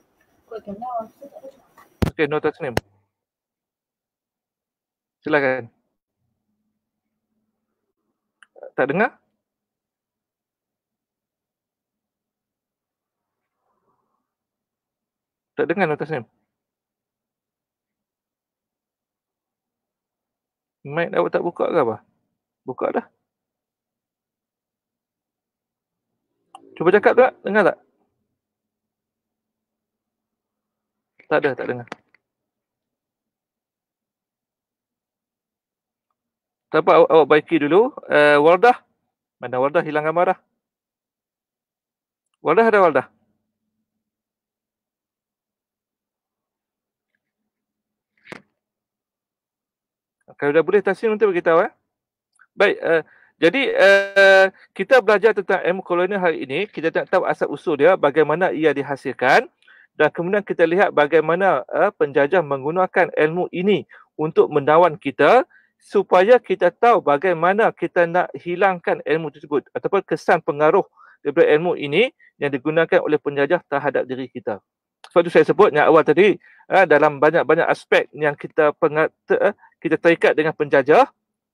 Okey, Nur Tasnim. Silakan. Tak dengar? Tak dengar Nur Tasnim. Mic awak tak buka ke apa? Buka dah. Cuba cakap tak? Dengar tak? Tak ada, tak dengar. Tak apa, awak baiki dulu. Wardah. Mana Wardah? Hilang gambar dah. Wardah ada Wardah? Kalau dah boleh Tasnim nanti beritahu. Baik, jadi kita belajar tentang ilmu kolonial hari ini. Kita nak tahu asal usul dia, bagaimana ia dihasilkan, dan kemudian kita lihat bagaimana penjajah menggunakan ilmu ini untuk menawan kita, supaya kita tahu bagaimana kita nak hilangkan ilmu tersebut ataupun kesan pengaruh daripada ilmu ini yang digunakan oleh penjajah terhadap diri kita. Sebab itu saya sebut yang awal tadi, dalam banyak-banyak aspek yang kita terikat dengan penjajah,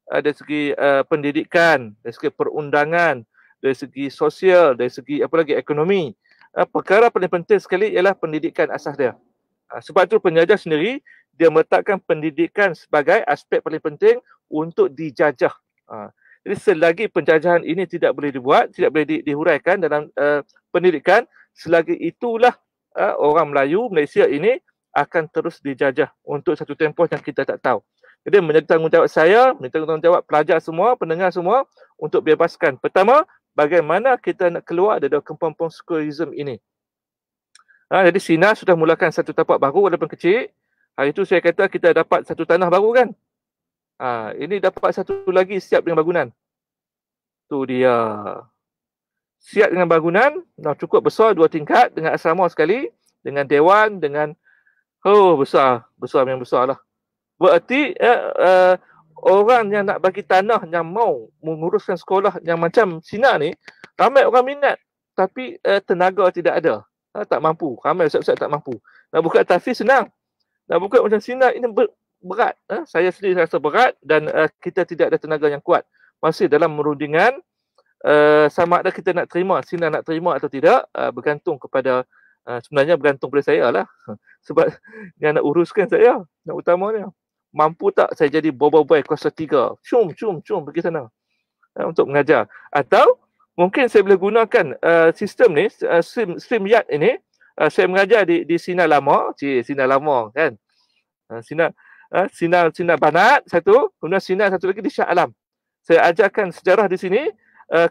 dari segi pendidikan, dari segi perundangan, dari segi sosial, dari segi apa lagi, ekonomi. Perkara paling penting sekali ialah pendidikan asas dia. Sebab itu penjajah sendiri, dia meletakkan pendidikan sebagai aspek paling penting untuk dijajah. Jadi selagi penjajahan ini tidak boleh dibuat, tidak boleh dihuraikan dalam pendidikan, selagi itulah orang Melayu, Malaysia ini akan terus dijajah untuk satu tempoh yang kita tak tahu. Jadi menjadi tanggungjawab saya, menjadi tanggungjawab pelajar semua, pendengar semua untuk bebaskan. Pertama, bagaimana kita nak keluar dari kepompong sekularisme ini. Jadi Sina sudah mulakan satu tapak baru walaupun kecil. Hari itu saya kata kita dapat satu tanah baru kan. Ini dapat satu lagi siap dengan bangunan. Tu dia. Siap dengan bangunan, cukup besar, 2 tingkat dengan asrama sekali, dengan dewan, dengan besar memang besar lah. Berarti orang yang nak bagi tanah, yang mau menguruskan sekolah yang macam Sina ni, ramai orang minat, tapi tenaga tidak ada. Tak mampu, ramai ustaz-ustaz tak mampu. Nak buka tahfiz senang, nak buka macam Sina ini berat. Saya sendiri rasa berat dan kita tidak ada tenaga yang kuat. Masih dalam merundingan, sama ada kita nak terima, Sina nak terima atau tidak, bergantung kepada, sebenarnya bergantung pada saya lah. Sebab yang nak uruskan saya, yang utamanya. Mampu tak saya jadi boy kuasa 3, cum pergi sana untuk mengajar. Atau mungkin saya boleh gunakan sistem ni, stream yard ini, saya mengajar di Sina Lama, Sina Lama kan. Sina Banat satu, kemudian Sina satu lagi di Shah Alam. Saya ajarkan sejarah di sini,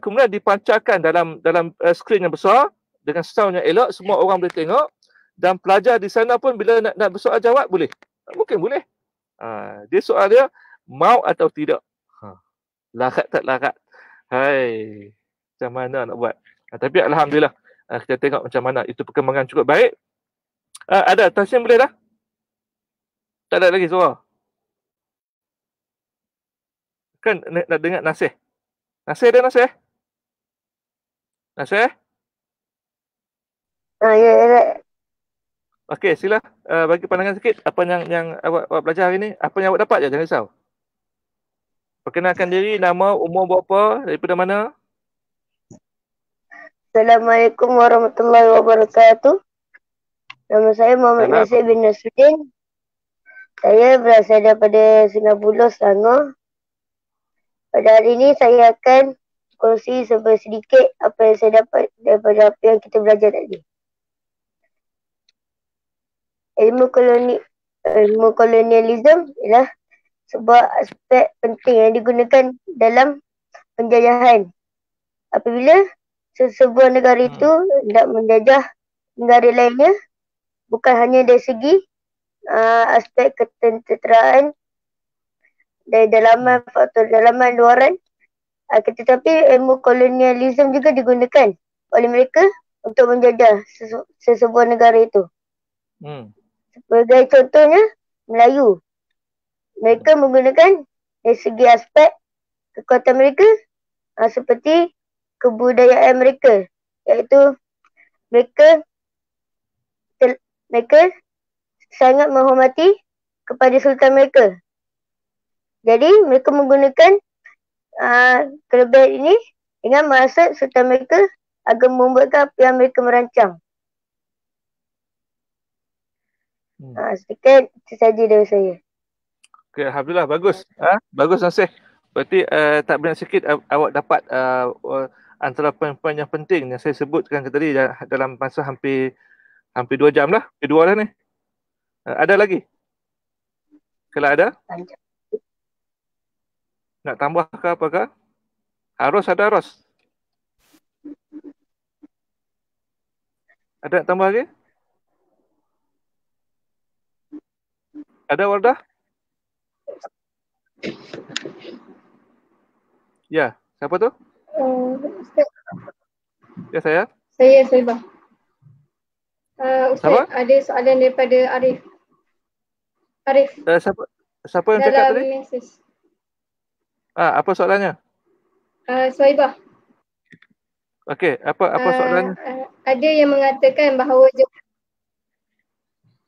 kemudian dipancarkan dalam skrin yang besar dengan sound yang elok, semua orang boleh tengok, dan pelajar di sana pun bila nak bersoal jawab boleh. Mungkin boleh. Dia soal dia mau atau tidak. Larat tak larat. Hai, macam mana nak buat? Tapi alhamdulillah, kita tengok macam mana itu perkembangan cukup baik. Ada Tasnim boleh dah? Tak ada lagi suara. Kan nak dengar Nasih. Nasih ada Nasih? Nasih? Ya. Okey, sila bagi pandangan sikit apa yang awak belajar hari ni. Apa yang awak dapat je, jangan risau. Perkenalkan diri, nama, umur berapa, daripada mana? Assalamualaikum warahmatullahi wabarakatuh. Nama saya Muhammad Nasir bin Nasruddin. Saya berasal daripada Sungai Buloh, Selangor. Pada hari ini saya akan kongsi sedikit apa yang saya dapat daripada apa yang kita belajar tadi. Ilmu kolonialisme ialah sebuah aspek penting yang digunakan dalam penjajahan. Apabila sebuah negara itu hendak menjajah negara lainnya, bukan hanya dari segi aspek ketenteraan dari dalaman, faktor dalaman, luaran, tetapi ilmu kolonialisme juga digunakan oleh mereka untuk menjajah sesebuah negara itu. Sebagai contohnya, Melayu. Mereka menggunakan dari segi aspek kekuatan mereka seperti kebudayaan mereka, iaitu mereka mereka sangat menghormati kepada sultan mereka. Jadi mereka menggunakan kelebihan ini dengan maksud sultan mereka agar membuatkan apa yang mereka merancang. Sedikit itu saja dari saya. Okay, Alhamdulillah, bagus. Bagus Nasih. Berarti tak banyak sikit awak dapat antara poin-poin yang penting yang saya sebutkan tadi dalam masa hampir 2 jam lah. Kedua dah ni. Ada lagi? Kalau ada? Nak tambah ke apa ke? Harus ada harus. Ada nak tambah lagi? Ada Wardah? Ya, siapa tu? Ustaz. Ya, saya. Saya Soibah. Ustaz, Siapa? ada soalan daripada Arif. Siapa yang cakap tadi? Dalam mesej. Apa soalannya? Soibah. Okey, apa soalannya? Ada yang mengatakan bahawa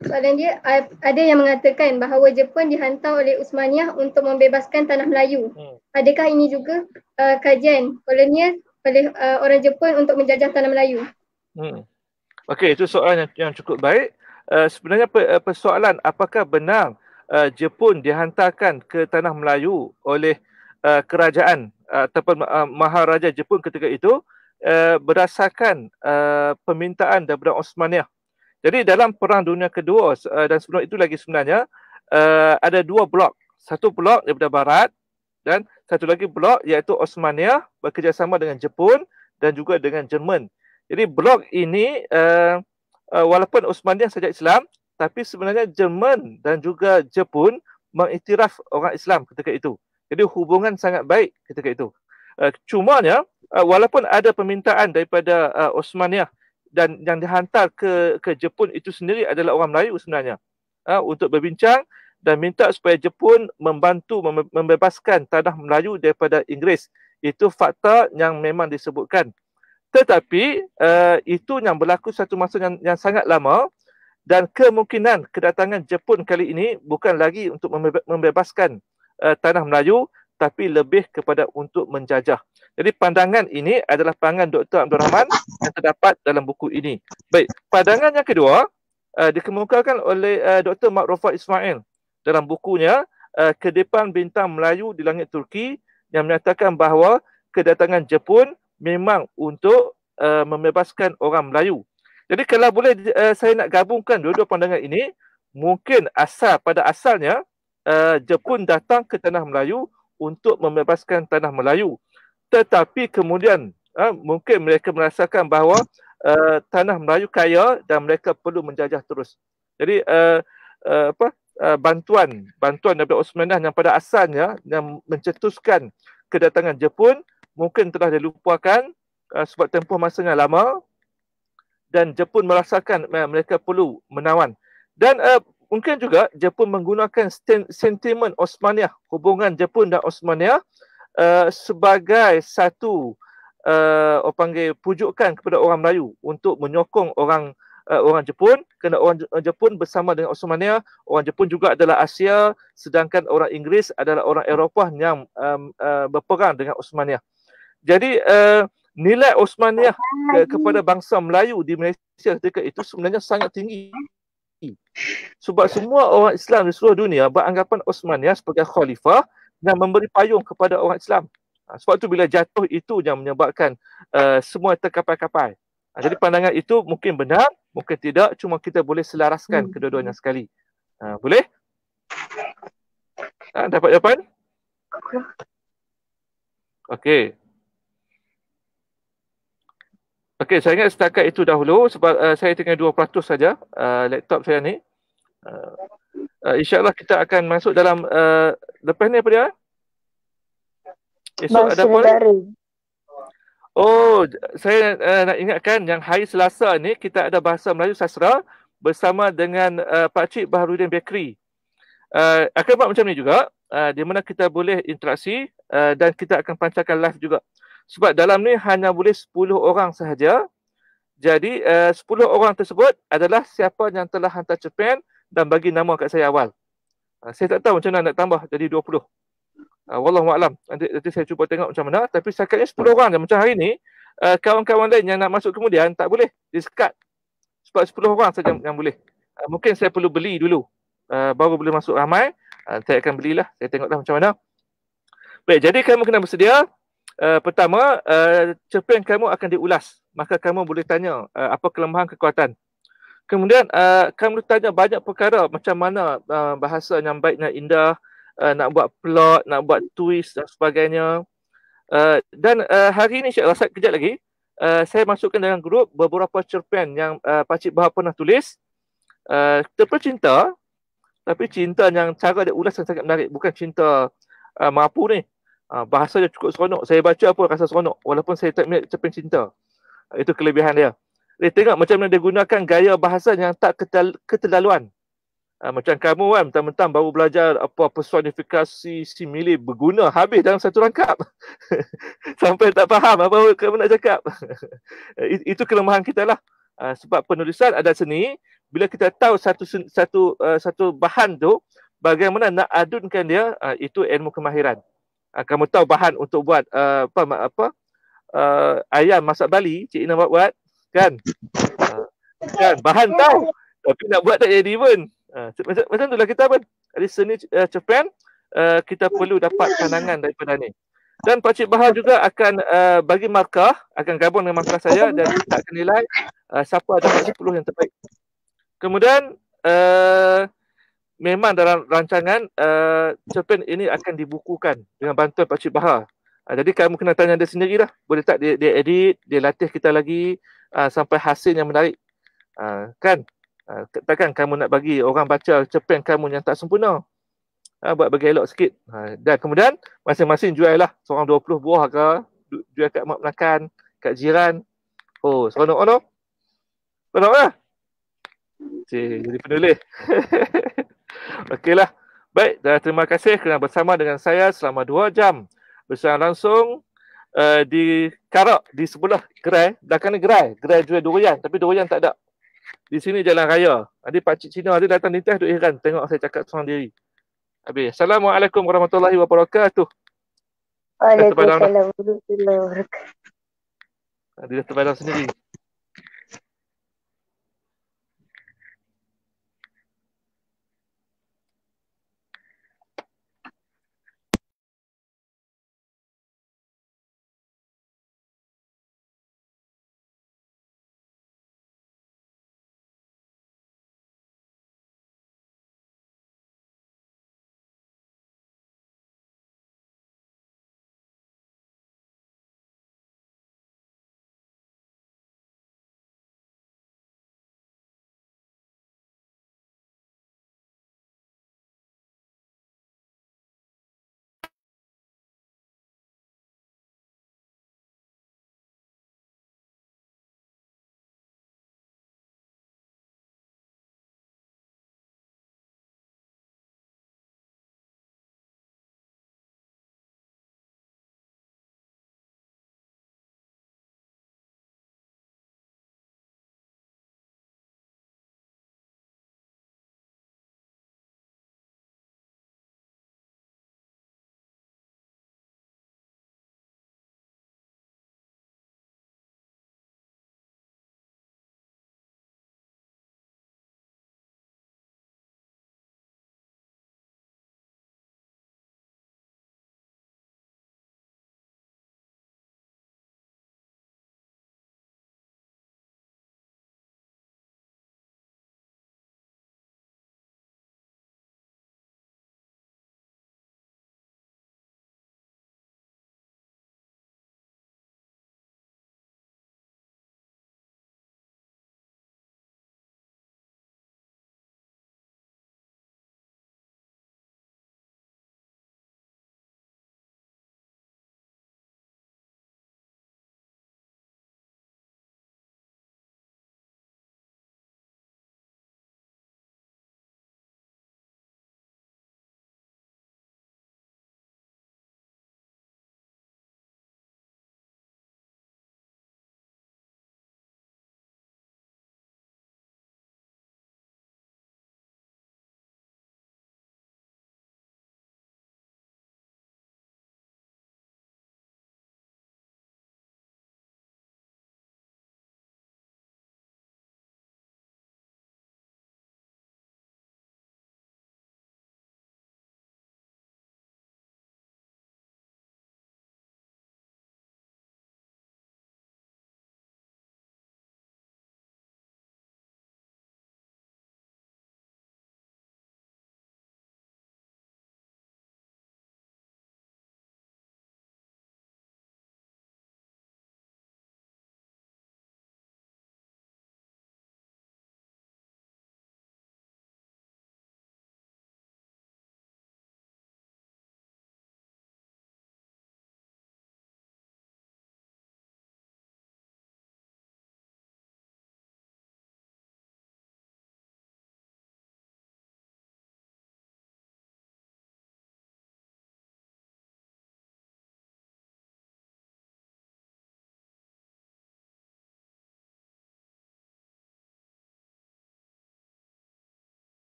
soalan dia, ada yang mengatakan bahawa Jepun dihantar oleh Uthmaniyah untuk membebaskan tanah Melayu. Adakah ini juga kajian kolonial oleh orang Jepun untuk menjajah tanah Melayu? Okey, itu soalan yang cukup baik. Sebenarnya persoalan apakah benar Jepun dihantarkan ke tanah Melayu oleh kerajaan ataupun Maharaja Jepun ketika itu berdasarkan permintaan daripada Uthmaniyah. Jadi dalam Perang Dunia Kedua dan sebelum itu lagi sebenarnya ada 2 blok. Satu blok daripada barat dan satu lagi blok iaitu Uthmaniyah bekerjasama dengan Jepun dan juga dengan Jerman. Jadi blok ini walaupun Uthmaniyah saja Islam, tapi sebenarnya Jerman dan juga Jepun mengiktiraf orang Islam ketika itu. Jadi hubungan sangat baik ketika itu. Cumanya walaupun ada permintaan daripada Uthmaniyah dan yang dihantar ke Jepun itu sendiri adalah orang Melayu sebenarnya untuk berbincang dan minta supaya Jepun membantu membebaskan tanah Melayu daripada Inggeris. Itu fakta yang memang disebutkan. Tetapi itu yang berlaku satu masa yang sangat lama dan kemungkinan kedatangan Jepun kali ini bukan lagi untuk membebaskan tanah Melayu tapi lebih kepada untuk menjajah. Jadi pandangan ini adalah pandangan Dr. Abdul Rahman yang terdapat dalam buku ini. Baik, pandangan yang kedua dikemukakan oleh Dr. Mak Rofaq Ismail dalam bukunya Kedipan Bintang Melayu di Langit Turki yang menyatakan bahawa kedatangan Jepun memang untuk membebaskan orang Melayu. Jadi kalau boleh saya nak gabungkan dua-dua pandangan ini, mungkin pada asalnya Jepun datang ke tanah Melayu untuk membebaskan tanah Melayu. Tetapi kemudian mungkin mereka merasakan bahawa tanah Melayu kaya dan mereka perlu menjajah terus. Jadi bantuan daripada Uthmaniyah yang pada asalnya yang mencetuskan kedatangan Jepun mungkin telah dilupakan sebab tempoh masanya lama dan Jepun merasakan mereka perlu menawan. Dan mungkin juga Jepun menggunakan sentimen Uthmaniyah, hubungan Jepun dan Uthmaniyah sebagai satu pujukan kepada orang Melayu untuk menyokong orang Jepun, kerana orang Jepun bersama dengan Uthmaniyah, orang Jepun juga adalah Asia, sedangkan orang Inggeris adalah orang Eropah yang berperang dengan Uthmaniyah. Jadi nilai Uthmaniyah kepada bangsa Melayu di Malaysia ketika itu sebenarnya sangat tinggi. Sebab semua orang Islam di seluruh dunia beranggapan Uthmaniyah sebagai khalifah yang memberi payung kepada orang Islam. Sebab itu bila jatuh itu yang menyebabkan semua terkapai-kapai. Jadi pandangan itu mungkin benar, mungkin tidak, cuma kita boleh selaraskan kedua-duanya sekali. Boleh? Dapat jawapan? Okey. Okey, saya ingat setakat itu dahulu sebab saya tinggal 2% saja laptop saya ni. InsyaAllah kita akan masuk dalam lepas ni apa dia? Esok ada apa? Oh, saya nak ingatkan yang hari Selasa ni kita ada bahasa Melayu sastra bersama dengan Pak Cik Baharudin Bakery. Akan buat macam ni juga, di mana kita boleh interaksi dan kita akan pancarkan live juga. Sebab dalam ni hanya boleh 10 orang sahaja Jadi 10 orang tersebut adalah siapa yang telah hantar cerpen dan bagi nama kat saya awal. Saya tak tahu macam mana nak tambah jadi 20. Wallahualam. Nanti saya cuba tengok macam mana. Tapi setakat 10 orang je. Macam hari ni, kawan-kawan lain yang nak masuk kemudian tak boleh. Disekat. Sebab 10 orang saja yang boleh. Mungkin saya perlu beli dulu. Baru boleh masuk ramai. Saya akan belilah. Saya tengoklah macam mana. Baik, jadi kamu kena bersedia. Pertama, cerpen kamu akan diulas. Maka kamu boleh tanya apa kelemahan, kekuatan. Kemudian kamu tanya banyak perkara macam mana bahasa yang baik, yang indah, nak buat plot, nak buat twist dan sebagainya. Dan hari ini insyaAllah kejap lagi saya masukkan dalam grup beberapa cerpen yang Pakcik Bahar pernah tulis. Terpercinta, tapi cinta yang cara dia ulas yang sangat menarik. Bukan cinta mampu ni. Bahasa dia cukup seronok. Saya baca pun rasa seronok walaupun saya tak minat cerpen cinta. Itu kelebihan dia. Dia tengok macam mana dia gunakan gaya bahasa yang tak keterlaluan. Macam kamu kan, mentang-mentang baru belajar apa personifikasi simile berguna habis dalam satu rangkap. Sampai tak faham apa kamu nak cakap. Itu kelemahan kita lah. Sebab penulisan ada seni, bila kita tahu satu bahan tu, bagaimana nak adunkan dia, itu ilmu kemahiran. Kamu tahu bahan untuk buat ayam masak Bali, Cik Ina buat kan? Kan bahan tahu, tapi nak buat tak jadi pun. Macam itulah kita pun. Jadi seni cerpen kita perlu dapat pandangan daripada ni. Dan Pakcik Bahar juga akan bagi markah, akan gabung dengan markah saya dan kita akan nilai siapa dapat 10 yang terbaik. Kemudian memang dalam rancangan cerpen ini akan dibukukan dengan bantuan Pakcik Bahar. Jadi kamu kena tanya dia sendirilah. Boleh tak dia edit, dia latih kita lagi sampai hasil yang menarik. Kan? Takkan kamu nak bagi orang baca cerpen kamu yang tak sempurna. Buat bagi elok sikit. Dan kemudian masing-masing jual lah. Seorang 20 buah ke. Jual kat mak makan, kat jiran. Oh, seronok no? Seronok lah. Cik, jadi penulis. Okeylah. Baik, dan terima kasih kerana bersama dengan saya selama 2 jam. Bersama langsung di Karak, di sebelah gerai. Belakang ni gerai jual durian. Tapi durian tak ada. Di sini jalan raya. Nanti Pakcik Cina dia datang lintas duk heran tengok saya cakap seorang diri. Habis. Assalamualaikum warahmatullahi wabarakatuh. Waalaikumsalam warahmatullahi wabarakatuh. Dia dah terpadam sendiri.